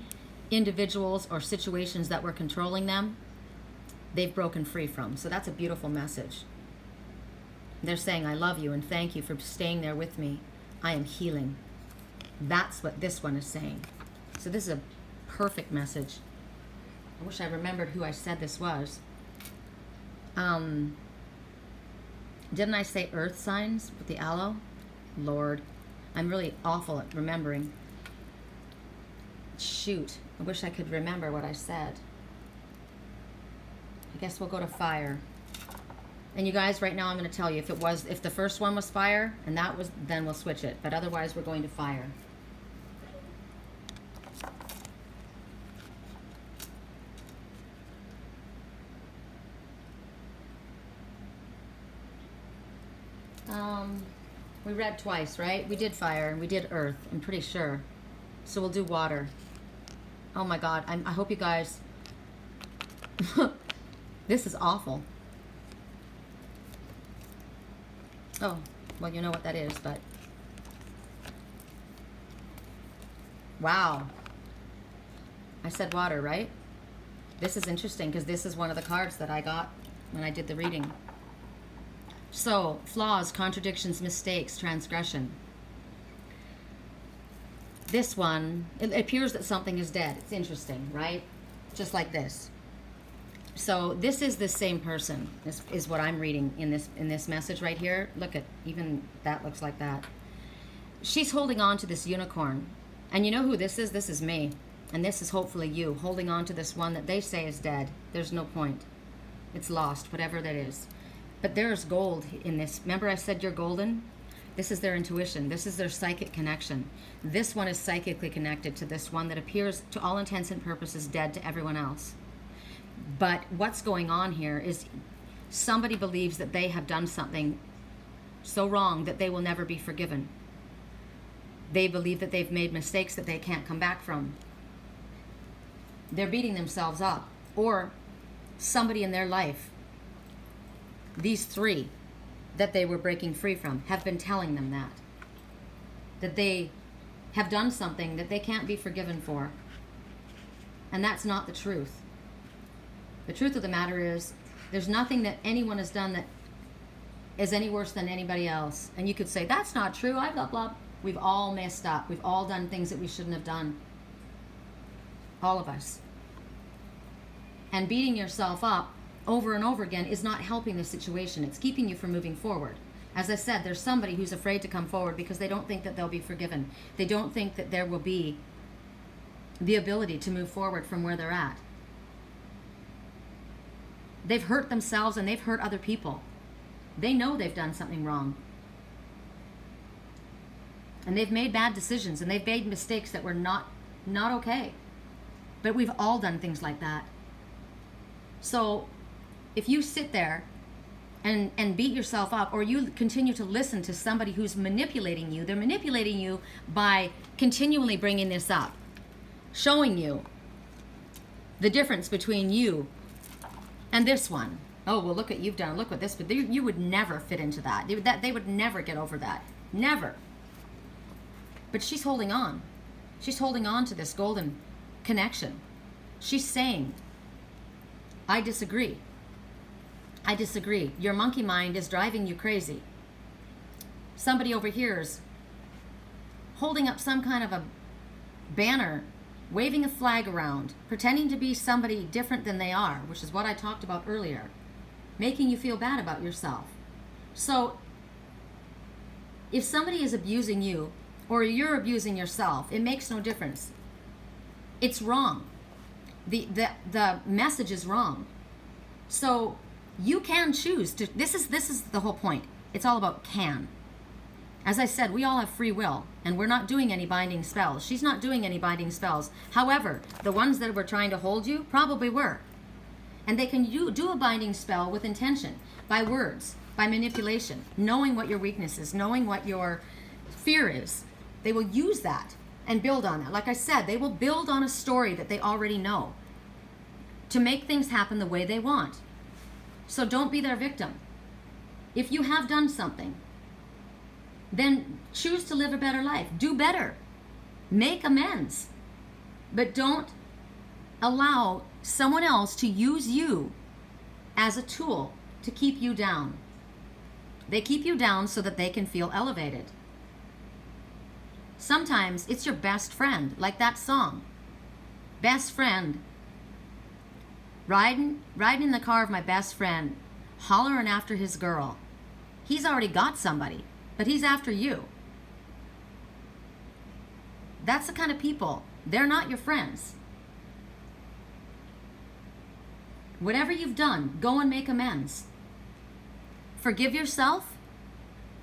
individuals or situations that were controlling them, they've broken free from. So that's a beautiful message. They're saying, I love you and thank you for staying there with me. I am healing. That's what this one is saying. So this is a perfect message. I wish I remembered who I said this was. Didn't I say earth signs with the aloe? Lord, I'm really awful at remembering. Shoot, I wish I could remember what I said. I guess we'll go to fire. And you guys, right now I'm going to tell you, if the first one was fire, and that was, then we'll switch it. But otherwise, we're going to fire. We read twice, right? We did fire and we did earth, I'm pretty sure. So we'll do water. Oh my God, I hope you guys... This is awful. Oh, well, you know what that is, but... Wow. I said water, right? This is interesting because this is one of the cards that I got when I did the reading. So, flaws, contradictions, mistakes, transgression. This one, it appears that something is dead. It's interesting, right? Just like this. So this is the same person, is what I'm reading in this message right here. Look at, even that looks like that. She's holding on to this unicorn. And you know who this is? This is me. And this is hopefully you, holding on to this one that they say is dead. There's no point. It's lost, whatever that is. But there's gold in this. Remember I said you're golden? This is their intuition. This is their psychic connection. This one is psychically connected to this one that appears, to all intents and purposes, dead to everyone else. But what's going on here is somebody believes that they have done something so wrong that they will never be forgiven. They believe that they've made mistakes that they can't come back from. They're beating themselves up. Or somebody in their life, these 3 that they were breaking free from, have been telling them that they have done something that they can't be forgiven for. And that's not the truth. The truth of the matter is, there's nothing that anyone has done that is any worse than anybody else. And you could say, that's not true, I blah, blah. We've all messed up. We've all done things that we shouldn't have done. All of us. And beating yourself up over and over again is not helping the situation. It's keeping you from moving forward. As I said, there's somebody who's afraid to come forward because they don't think that they'll be forgiven. They don't think that there will be the ability to move forward from where they're at. They've hurt themselves and they've hurt other people. They know they've done something wrong. And they've made bad decisions and they've made mistakes that were not okay. But we've all done things like that. So if you sit there and beat yourself up, or you continue to listen to somebody who's manipulating you, they're manipulating you by continually bringing this up, showing you the difference between you and this one. Oh, well, look what you've done. Look what this, but you would never fit into that. They would never get over that. Never. But she's holding on. She's holding on to this golden connection. She's saying, I disagree. I disagree. Your monkey mind is driving you crazy. Somebody over here is holding up some kind of a banner, waving a flag around, pretending to be somebody different than they are, which is what I talked about earlier, making you feel bad about yourself. So if somebody is abusing you, or you're abusing yourself, it makes no difference. It's wrong. The message is wrong. So you can choose to, this is the whole point. It's all about can. As I said, we all have free will, and we're not doing any binding spells. She's not doing any binding spells. However, the ones that were trying to hold you probably were. And they can do a binding spell with intention, by words, by manipulation, knowing what your weakness is, knowing what your fear is. They will use that and build on that. Like I said, they will build on a story that they already know to make things happen the way they want. So don't be their victim. If you have done something, then choose to live a better life. Do better. Make amends. But don't allow someone else to use you as a tool to keep you down. They keep you down so that they can feel elevated. Sometimes it's your best friend, like that song. Best friend. Riding in the car of my best friend, hollering after his girl. He's already got somebody, but he's after you. That's the kind of people. They're not your friends. Whatever you've done, go and make amends. Forgive yourself.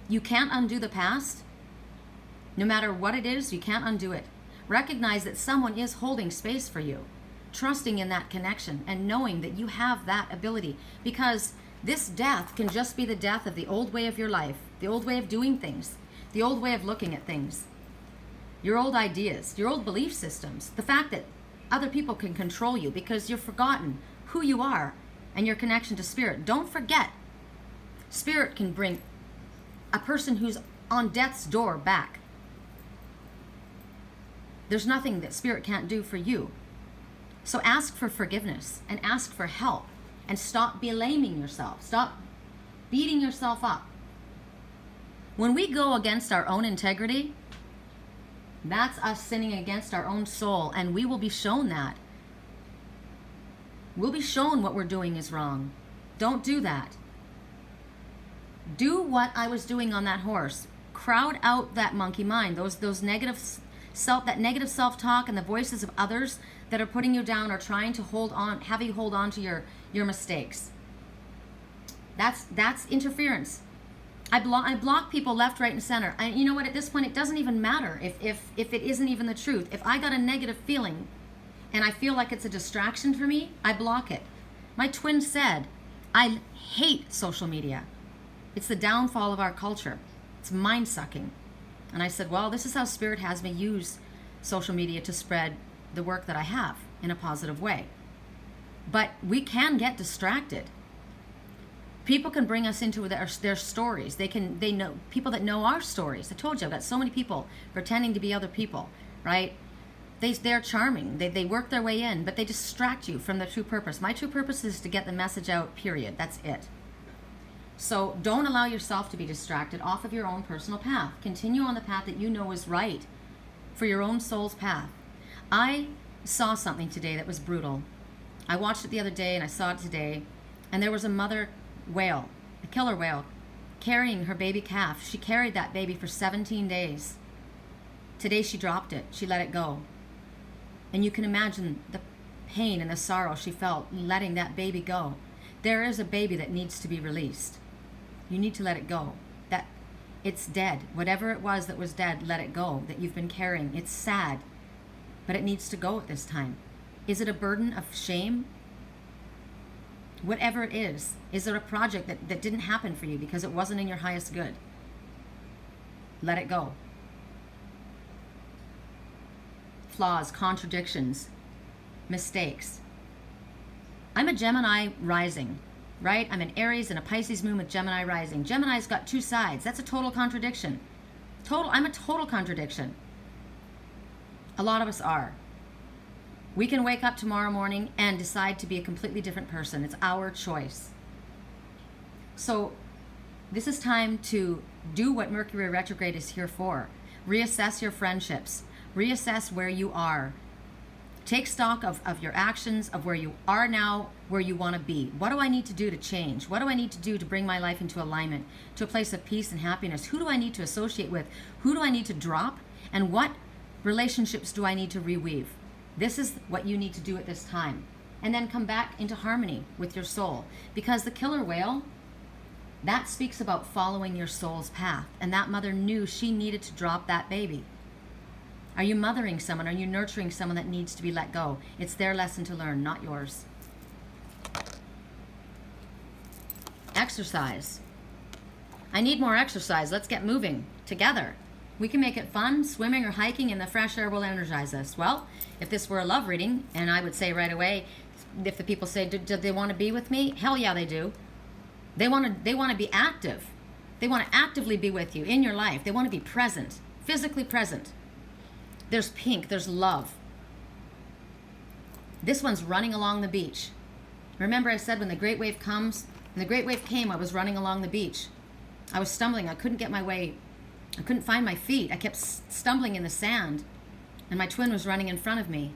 You can't undo the past. No matter what it is, you can't undo it. Recognize that someone is holding space for you. Trusting in that connection and knowing that you have that ability, because this death can just be the death of the old way of your life, the old way of doing things, the old way of looking at things, your old ideas, your old belief systems, the fact that other people can control you because you've forgotten who you are and your connection to spirit. Don't forget, spirit can bring a person who's on death's door back. There's nothing that spirit can't do for you. So ask for forgiveness and ask for help, and stop blaming yourself. Stop beating yourself up. When we go against our own integrity, that's us sinning against our own soul, and we will be shown that. We'll be shown what we're doing is wrong. Don't do that. Do what I was doing on that horse. Crowd out that monkey mind, those negative that negative self-talk and the voices of others that are putting you down or trying to have you hold on to your mistakes. That's interference. I block people left, right, and center. And you know what? At this point, it doesn't even matter if it isn't even the truth. If I got a negative feeling and I feel like it's a distraction for me, I block it. My twin said, I hate social media. It's the downfall of our culture. It's mind-sucking. And I said, well, this is how Spirit has me use social media to spread the work that I have in a positive way. But we can get distracted. People can bring us into their stories. They know people that know our stories. I told you, I've got so many people pretending to be other people, right? They're charming. They work their way in, but they distract you from the true purpose. My true purpose is to get the message out, period. That's it. So don't allow yourself to be distracted off of your own personal path. Continue on the path that you know is right for your own soul's path. I saw something today that was brutal. I watched it the other day and I saw it today, and there was a mother whale, a killer whale, carrying her baby calf. She carried that baby for 17 days. Today she dropped it. She let it go. And you can imagine the pain and the sorrow she felt letting that baby go. There is a baby that needs to be released. You need to let it go. That it's dead. Whatever it was that was dead, let it go, that you've been carrying. It's sad, but it needs to go at this time. Is it a burden of shame? Whatever it is there a project that didn't happen for you because it wasn't in your highest good? Let it go. Flaws, contradictions, mistakes. I'm a Gemini rising, right? I'm an Aries and a Pisces moon with Gemini rising. Gemini's got two sides. That's a total contradiction. I'm a total contradiction. A lot of us are. We can wake up tomorrow morning and decide to be a completely different person. It's our choice. So this is time to do what Mercury retrograde is here for. Reassess your friendships. Reassess where you are. Take stock of your actions, of where you are now, where you want to be. What do I need to do to change? What do I need to do to bring my life into alignment, to a place of peace and happiness? Who do I need to associate with? Who do I need to drop? And what relationships do I need to reweave? This is what you need to do at this time. And then come back into harmony with your soul. Because the killer whale, that speaks about following your soul's path. And that mother knew she needed to drop that baby. Are you mothering someone? Are you nurturing someone that needs to be let go? It's their lesson to learn, not yours. Exercise. I need more exercise. Let's get moving together. We can make it fun. Swimming or hiking in the fresh air will energize us. Well, if this were a love reading, and I would say right away, if the people say, do they want to be with me? Hell yeah, they do. They want to be active. They want to actively be with you in your life. They want to be present, physically present. There's pink, there's love. This one's running along the beach. Remember I said when the great wave comes, when the great wave came, I was running along the beach. I was stumbling, I couldn't get my way, I couldn't find my feet. I kept stumbling in the sand, and my twin was running in front of me.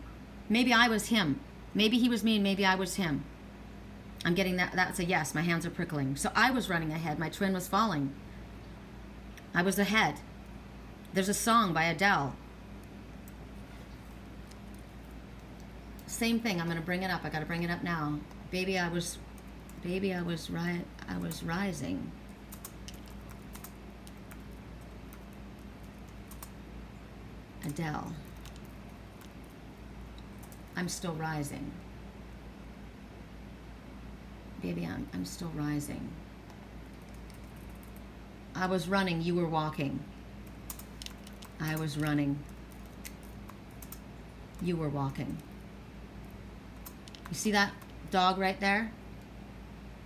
Maybe I was him. Maybe he was me, and maybe I was him. I'm getting that, that's a yes, my hands are prickling. So I was running ahead, my twin was falling. I was ahead. There's a song by Adele. Same thing. I'm going to bring it up. I got to bring it up now. Baby, I was rising. Adele. I'm still rising. Baby, I'm still rising. I was running. You were walking. I was running. You were walking. You see that dog right there?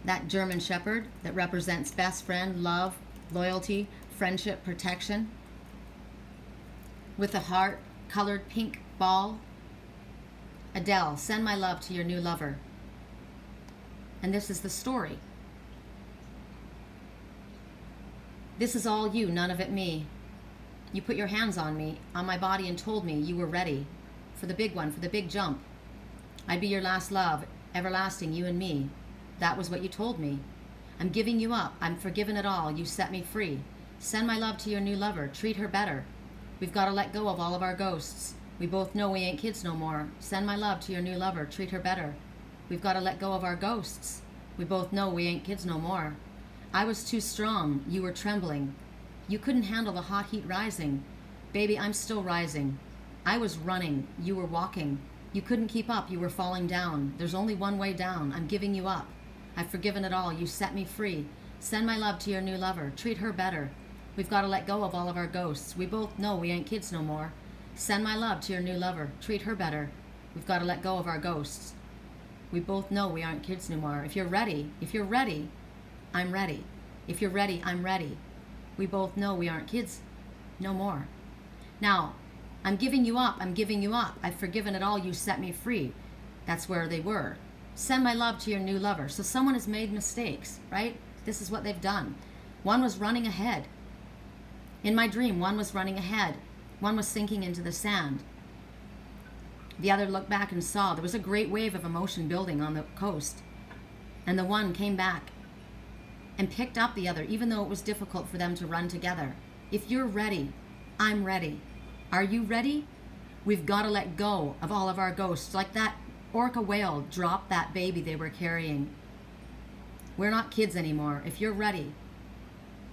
That German Shepherd that represents best friend, love, loyalty, friendship, protection. With a heart-colored pink ball. Adele, send my love to your new lover. And this is the story. This is all you, none of it me. You put your hands on me, on my body, and told me you were ready for the big one, for the big jump. I'd be your last love, everlasting, you and me. That was what you told me. I'm giving you up. I'm forgiven it all. You set me free. Send my love to your new lover. Treat her better. We've got to let go of all of our ghosts. We both know we ain't kids no more. Send my love to your new lover. Treat her better. We've got to let go of our ghosts. We both know we ain't kids no more. I was too strong. You were trembling. You couldn't handle the hot heat rising. Baby, I'm still rising. I was running. You were walking. You couldn't keep up. You were falling down. There's only one way down. I'm giving you up. I've forgiven it all. You set me free. Send my love to your new lover. Treat her better. We've got to let go of all of our ghosts. We both know we ain't kids no more. Send my love to your new lover. Treat her better. We've got to let go of our ghosts. We both know we aren't kids no more. If you're ready, I'm ready. If you're ready, I'm ready. We both know we aren't kids no more. Now, I'm giving you up. I'm giving you up. I've forgiven it all. You set me free. That's where they were. Send my love to your new lover. So someone has made mistakes, right? This is what they've done. One was running ahead. In my dream, one was running ahead. One was sinking into the sand. The other looked back and saw there was a great wave of emotion building on the coast. And the one came back and picked up the other, even though it was difficult for them to run together. If you're ready, I'm ready. Are you ready? We've got to let go of all of our ghosts. Like that orca whale dropped that baby they were carrying. We're not kids anymore. If you're ready,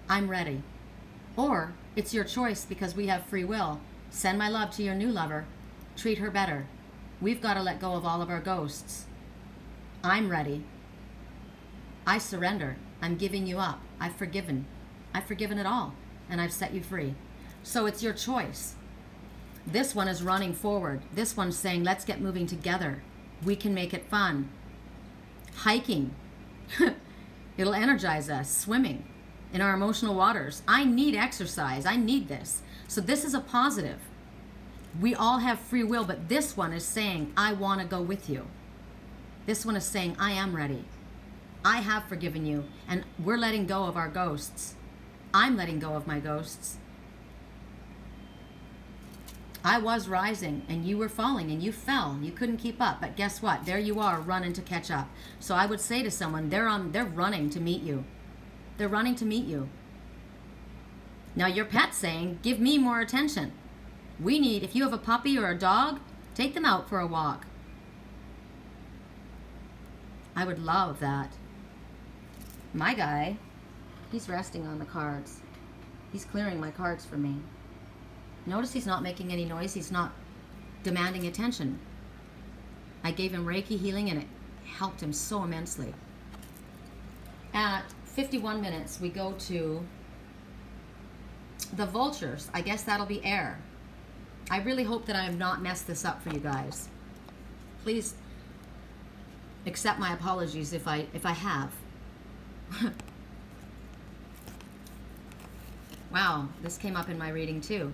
I'm ready. Or it's your choice because we have free will. Send my love to your new lover. Treat her better. We've got to let go of all of our ghosts. I'm ready. I surrender. I'm giving you up. I've forgiven. I've forgiven it all, and I've set you free. So it's your choice. This one is running forward. This one's saying, let's get moving together. We can make it fun. Hiking. It'll energize us. Swimming in our emotional waters. I need exercise. I need this. So this is a positive. We all have free will, but this one is saying, I want to go with you. This one is saying, I am ready. I have forgiven you, and we're letting go of our ghosts. I'm letting go of my ghosts. I was rising, and you were falling, and you fell. You couldn't keep up, but guess what? There you are, running to catch up. So I would say to someone, they're running to meet you. They're running to meet you. Now your pet's saying, give me more attention. We need, if you have a puppy or a dog, take them out for a walk. I would love that. My guy, he's resting on the cards. He's clearing my cards for me. Notice he's not making any noise. He's not demanding attention. I gave him Reiki healing, and it helped him so immensely. At 51 minutes, we go to the vultures. I guess that'll be air. I really hope that I have not messed this up for you guys. Please accept my apologies if I have. Wow, this came up in my reading too.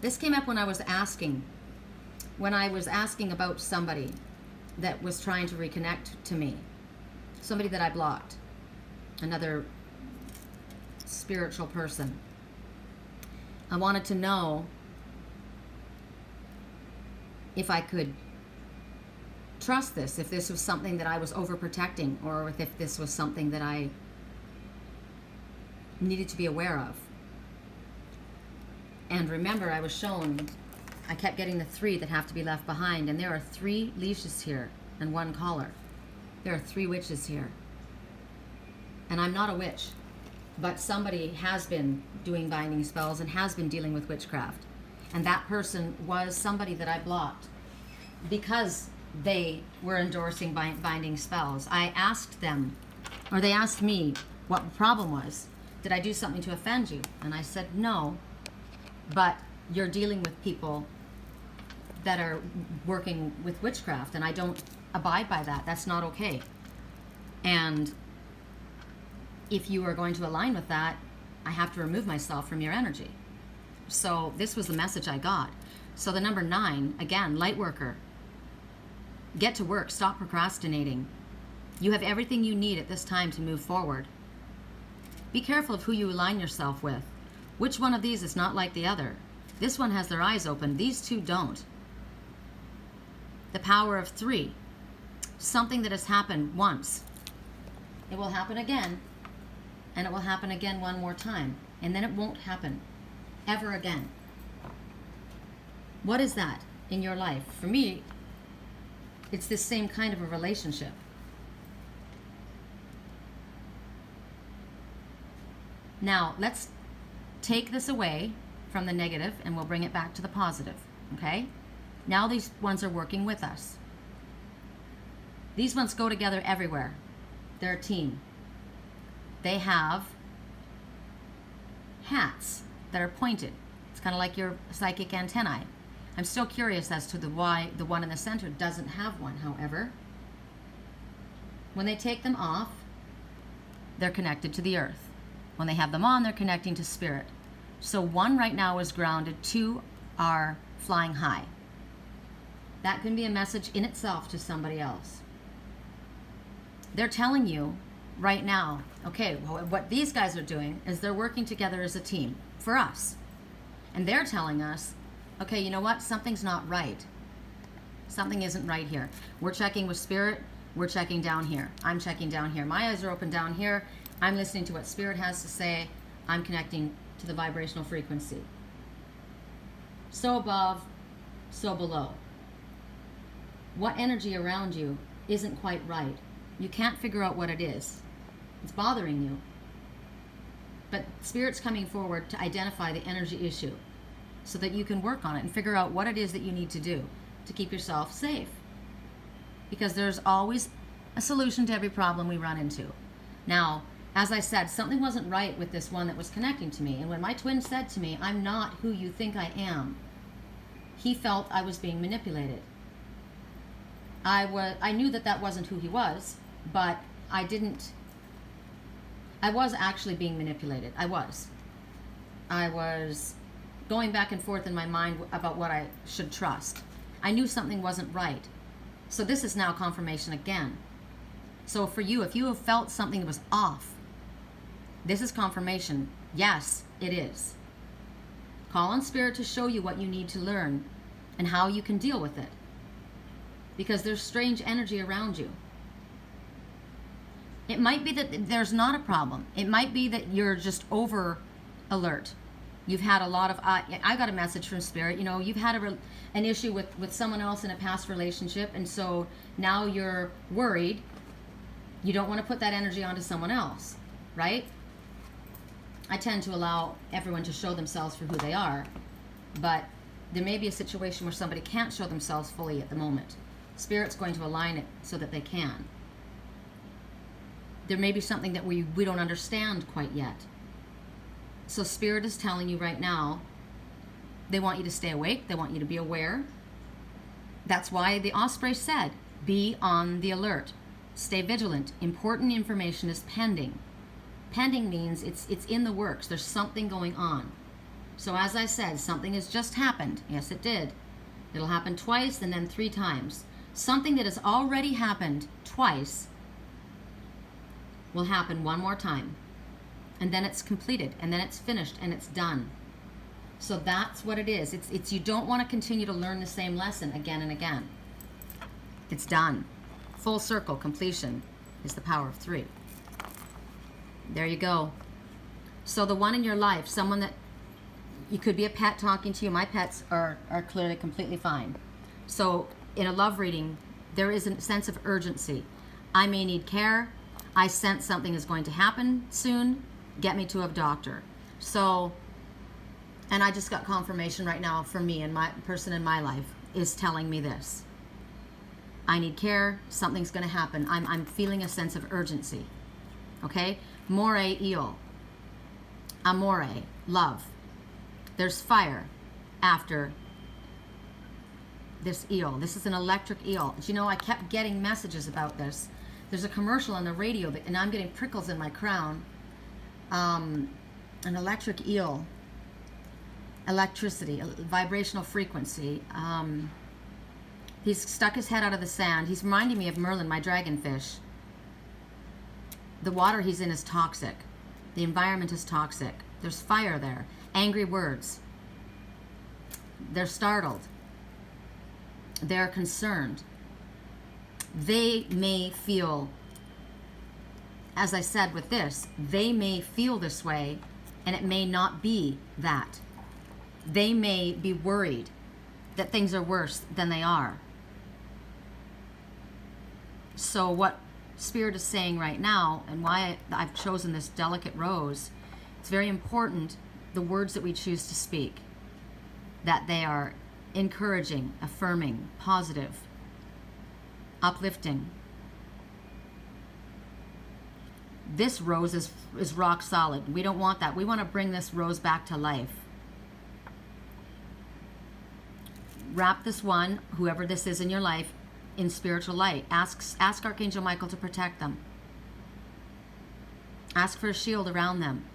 This came up when I was asking about somebody that was trying to reconnect to me. Somebody that I blocked. Another spiritual person. I wanted to know if I could trust this, if this was something that I was overprotecting, or if this was something that I needed to be aware of. And remember, I was shown, I kept getting the 3 that have to be left behind, and there are 3 leashes here and 1 collar. There are 3 witches here. And I'm not a witch, but somebody has been doing binding spells and has been dealing with witchcraft. And that person was somebody that I blocked because they were endorsing binding spells. I asked them, or they asked me what the problem was. Did I do something to offend you? And I said, no, but you're dealing with people that are working with witchcraft, and I don't abide by that. That's not okay. And if you are going to align with that, I have to remove myself from your energy. So this was the message I got. So the number 9, again, light worker. Get to work. Stop procrastinating. You have everything you need at this time to move forward. Be careful of who you align yourself with. Which one of these is not like the other? This one has their eyes open. These 2 don't. The power of 3. Something that has happened once. It will happen again. And it will happen again one more time. And then it won't happen ever again. What is that in your life? For me, it's this same kind of a relationship. Now, let's take this away from the negative and we'll bring it back to the positive, okay? Now these ones are working with us. These ones go together everywhere. They're a team. They have hats that are pointed. It's kind of like your psychic antennae. I'm still curious as to why the one in the center doesn't have one, however. When they take them off, they're connected to the earth. When they have them on, they're connecting to spirit. So 1 right now is grounded, 2 are flying high. That can be a message in itself to somebody else. They're telling you right now, okay, well, what these guys are doing is they're working together as a team for us. And they're telling us, okay, you know what? Something's not right. Something isn't right here. We're checking with spirit. We're checking down here. I'm checking down here. My eyes are open down here. I'm listening to what spirit has to say. I'm connecting to the vibrational frequency. So above, so below. What energy around you isn't quite right? You can't figure out what it is. It's bothering you. But spirit's coming forward to identify the energy issue so that you can work on it and figure out what it is that you need to do to keep yourself safe. Because there's always a solution to every problem we run into. Now, as I said, something wasn't right with this one that was connecting to me. And when my twin said to me, I'm not who you think I am, he felt I was being manipulated. I knew that that wasn't who he was, but I was actually being manipulated. I was going back and forth in my mind about what I should trust. I knew something wasn't right. So this is now confirmation again. So for you, if you have felt something that was off, this is confirmation. Yes, it is. Call on Spirit to show you what you need to learn and how you can deal with it. Because there's strange energy around you. It might be that there's not a problem. It might be that you're just over alert. You've had a lot of, I got a message from Spirit, you know, you've had an issue with someone else in a past relationship, and so now you're worried. You don't want to put that energy onto someone else, right? I tend to allow everyone to show themselves for who they are, but there may be a situation where somebody can't show themselves fully at the moment. Spirit's going to align it so that they can. There may be something that we don't understand quite yet. So Spirit is telling you right now, they want you to stay awake, they want you to be aware. That's why the Osprey said, be on the alert, stay vigilant. Important information is pending. Pending means it's in the works. There's something going on. So as I said, something has just happened. Yes, it did. It'll happen twice and then 3 times. Something that has already happened twice will happen one more time. And then it's completed, and then it's finished, and it's done. So that's what it is. It's you don't want to continue to learn the same lesson again and again. It's done. Full circle completion is the power of 3. There you go. So the one in your life, someone that, you could be a pet talking to you. My pets are clearly completely fine. So in a love reading, there is a sense of urgency. I may need care. I sense something is going to happen soon. Get me to a doctor. So, and I just got confirmation right now from me, and my person in my life is telling me this. I need care. Something's going to happen. I'm feeling a sense of urgency. Okay? Moray eel. Amore, love. There's fire after this eel. This is an electric eel. Do you know, I kept getting messages about this. There's a commercial on the radio, and I'm getting prickles in my crown. An electric eel. Electricity, vibrational frequency. He's stuck his head out of the sand. He's reminding me of Merlin, my dragonfish. The water he's in is toxic. The environment is toxic. There's fire there. Angry words. They're startled. They're concerned. They may feel, as I said with this, they may feel this way, and it may not be that. They may be worried that things are worse than they are. So what Spirit is saying right now, and why I've chosen this delicate rose, it's very important, the words that we choose to speak, that they are encouraging, affirming, positive, uplifting. This rose is rock solid. We don't want that. We want to bring this rose back to life. Wrap this one, whoever this is in your life, in spiritual light. Ask Archangel Michael to protect them. Ask for a shield around them.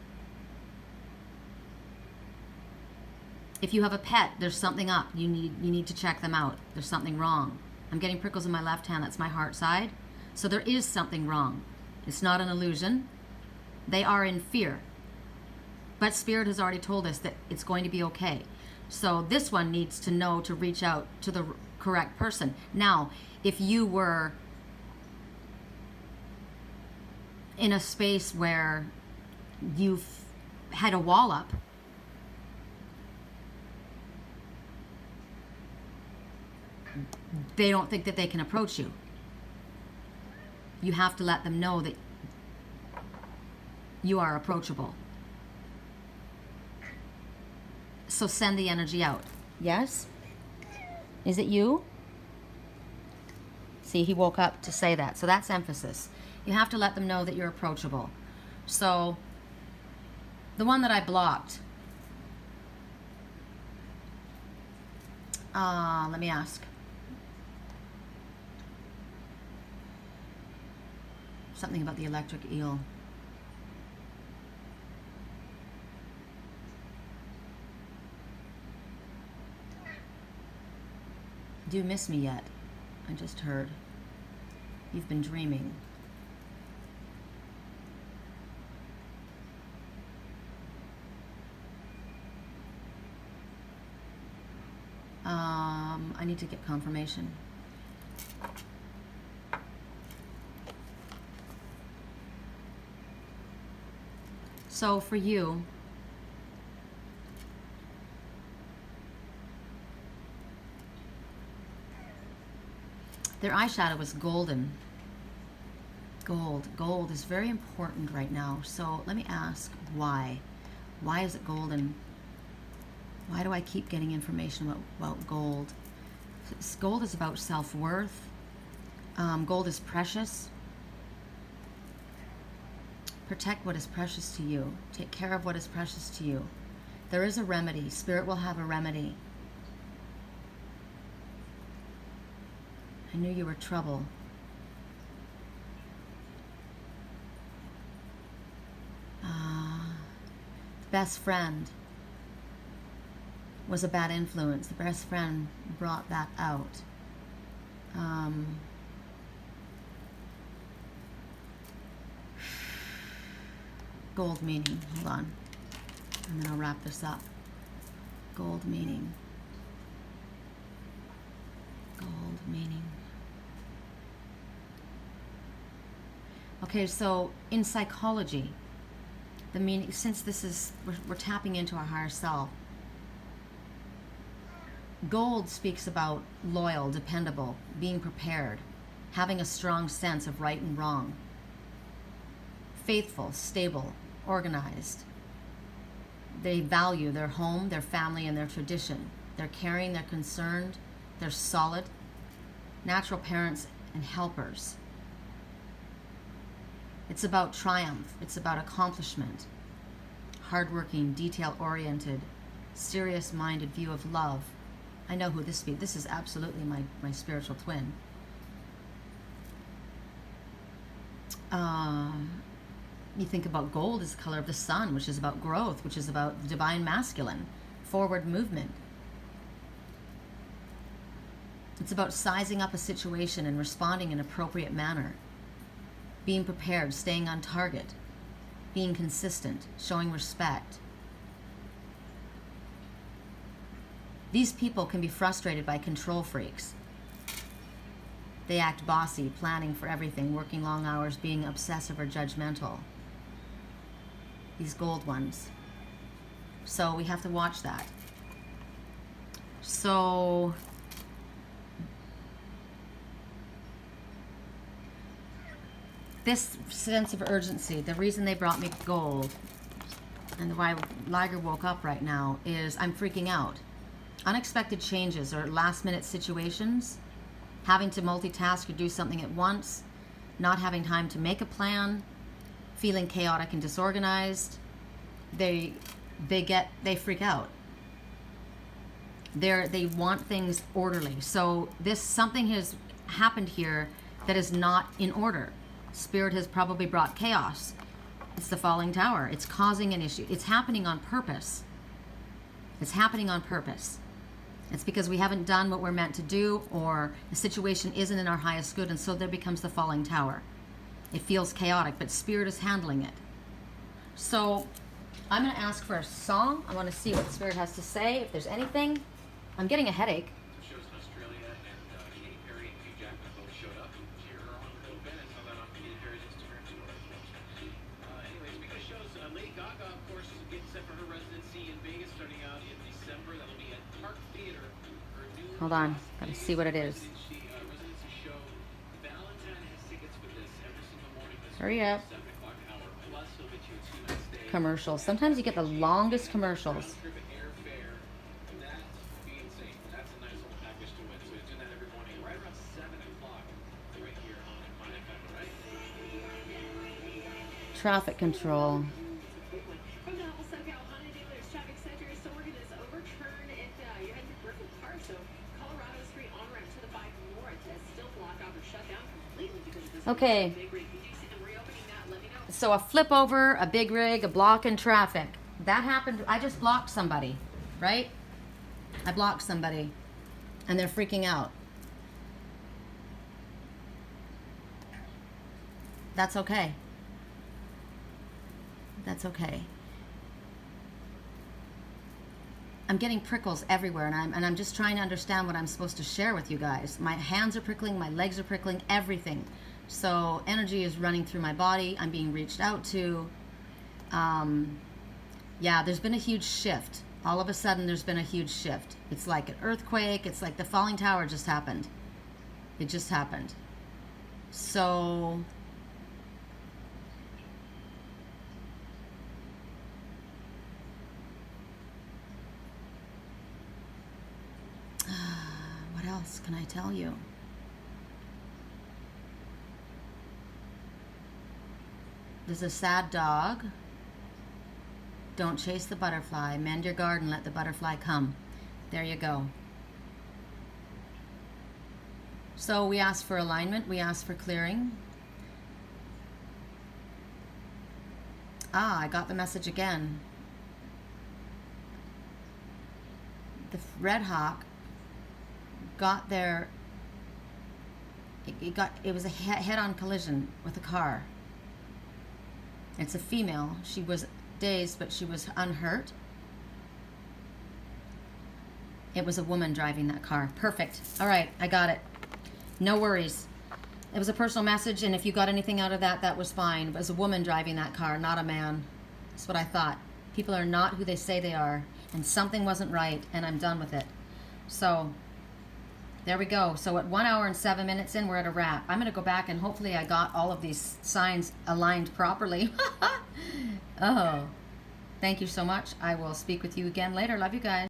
If you have a pet, there's something up. You need to check them out. There's something wrong. I'm getting prickles in my left hand. That's my heart side. So there is something wrong. It's not an illusion. They are in fear. But Spirit has already told us that it's going to be okay. So this one needs to know to reach out to the correct person. Now, if you were in a space where you've had a wall up, they don't think that they can approach you. You have to let them know that you are approachable. So send the energy out. Yes? Is it you? See, he woke up to say that. So that's emphasis. You have to let them know that you're approachable. So the one that I blocked, let me ask. Something about the electric eel. Do you miss me yet? I just heard. You've been dreaming. I need to get confirmation. So for you, their eyeshadow was golden. Gold is very important right now. So let me ask, why? Why is it golden? Why do I keep getting information about gold? Gold is about self-worth. Gold is precious. Protect what is precious to you. Take care of what is precious to you. There is a remedy. Spirit will have a remedy. I knew you were trouble. Best friend was a bad influence. The best friend brought that out. Gold meaning. Hold on. And then I'll wrap this up. Gold meaning. Gold meaning. Okay, so in psychology, the meaning, since this is, we're tapping into our higher self, gold speaks about loyal, dependable, being prepared, having a strong sense of right and wrong, faithful, stable, organized. They value their home, their family, and their tradition. They're caring, they're concerned, they're solid, natural parents and helpers. It's about triumph. It's about accomplishment. Hardworking, detail-oriented, serious-minded view of love. I know who this is. This is absolutely my spiritual twin. You think about gold as the color of the sun, which is about growth, which is about the divine masculine, forward movement. It's about sizing up a situation and responding in an appropriate manner. Being prepared, staying on target, being consistent, showing respect. These people can be frustrated by control freaks. They act bossy, planning for everything, working long hours, being obsessive or judgmental. These gold ones. So we have to watch that. So this sense of urgency, the reason they brought me gold and why Liger woke up right now is I'm freaking out. Unexpected changes or last minute situations, having to multitask or do something at once, not having time to make a plan, feeling chaotic and disorganized. They freak out. They want things orderly. So something has happened here that is not in order. Spirit has probably brought chaos. It's the falling tower. It's causing an issue. It's happening on purpose. It's happening on purpose. It's because we haven't done what we're meant to do, or the situation isn't in our highest good, and so there becomes the falling tower. It feels chaotic, but Spirit is handling it. So I'm going to ask for a song. I want to see what Spirit has to say, if there's anything. I'm getting a headache. Hold on, gotta see what it is. Hurry up. Commercials. Sometimes you get the longest commercials. Traffic control. Okay. So a flip over, a big rig, a block in traffic. That happened. I just blocked somebody, right? I blocked somebody and they're freaking out. That's okay. That's okay. I'm getting prickles everywhere, and I'm just trying to understand what I'm supposed to share with you guys. My hands are prickling, my legs are prickling, everything. So energy is running through my body. I'm being reached out to. Yeah, there's been a huge shift. All of a sudden, there's been a huge shift. It's like an earthquake. It's like the falling tower just happened. It just happened. So what else can I tell you? There's a sad dog. Don't chase the butterfly. Mend your garden, let the butterfly come. There you go. So we asked for alignment. We asked for clearing. Ah, I got the message again. The Red Hawk got there. It was a head-on collision with a car. It's a female. She was dazed, but she was unhurt. It was a woman driving that car. Perfect. All right, I got it. No worries. It was a personal message, and if you got anything out of that, that was fine. It was a woman driving that car, not a man. That's what I thought. People are not who they say they are, and something wasn't right, and I'm done with it. So there we go. So at 1 hour and 7 minutes in, we're at a wrap. I'm going to go back and hopefully I got all of these signs aligned properly. Oh, thank you so much. I will speak with you again later. Love you guys.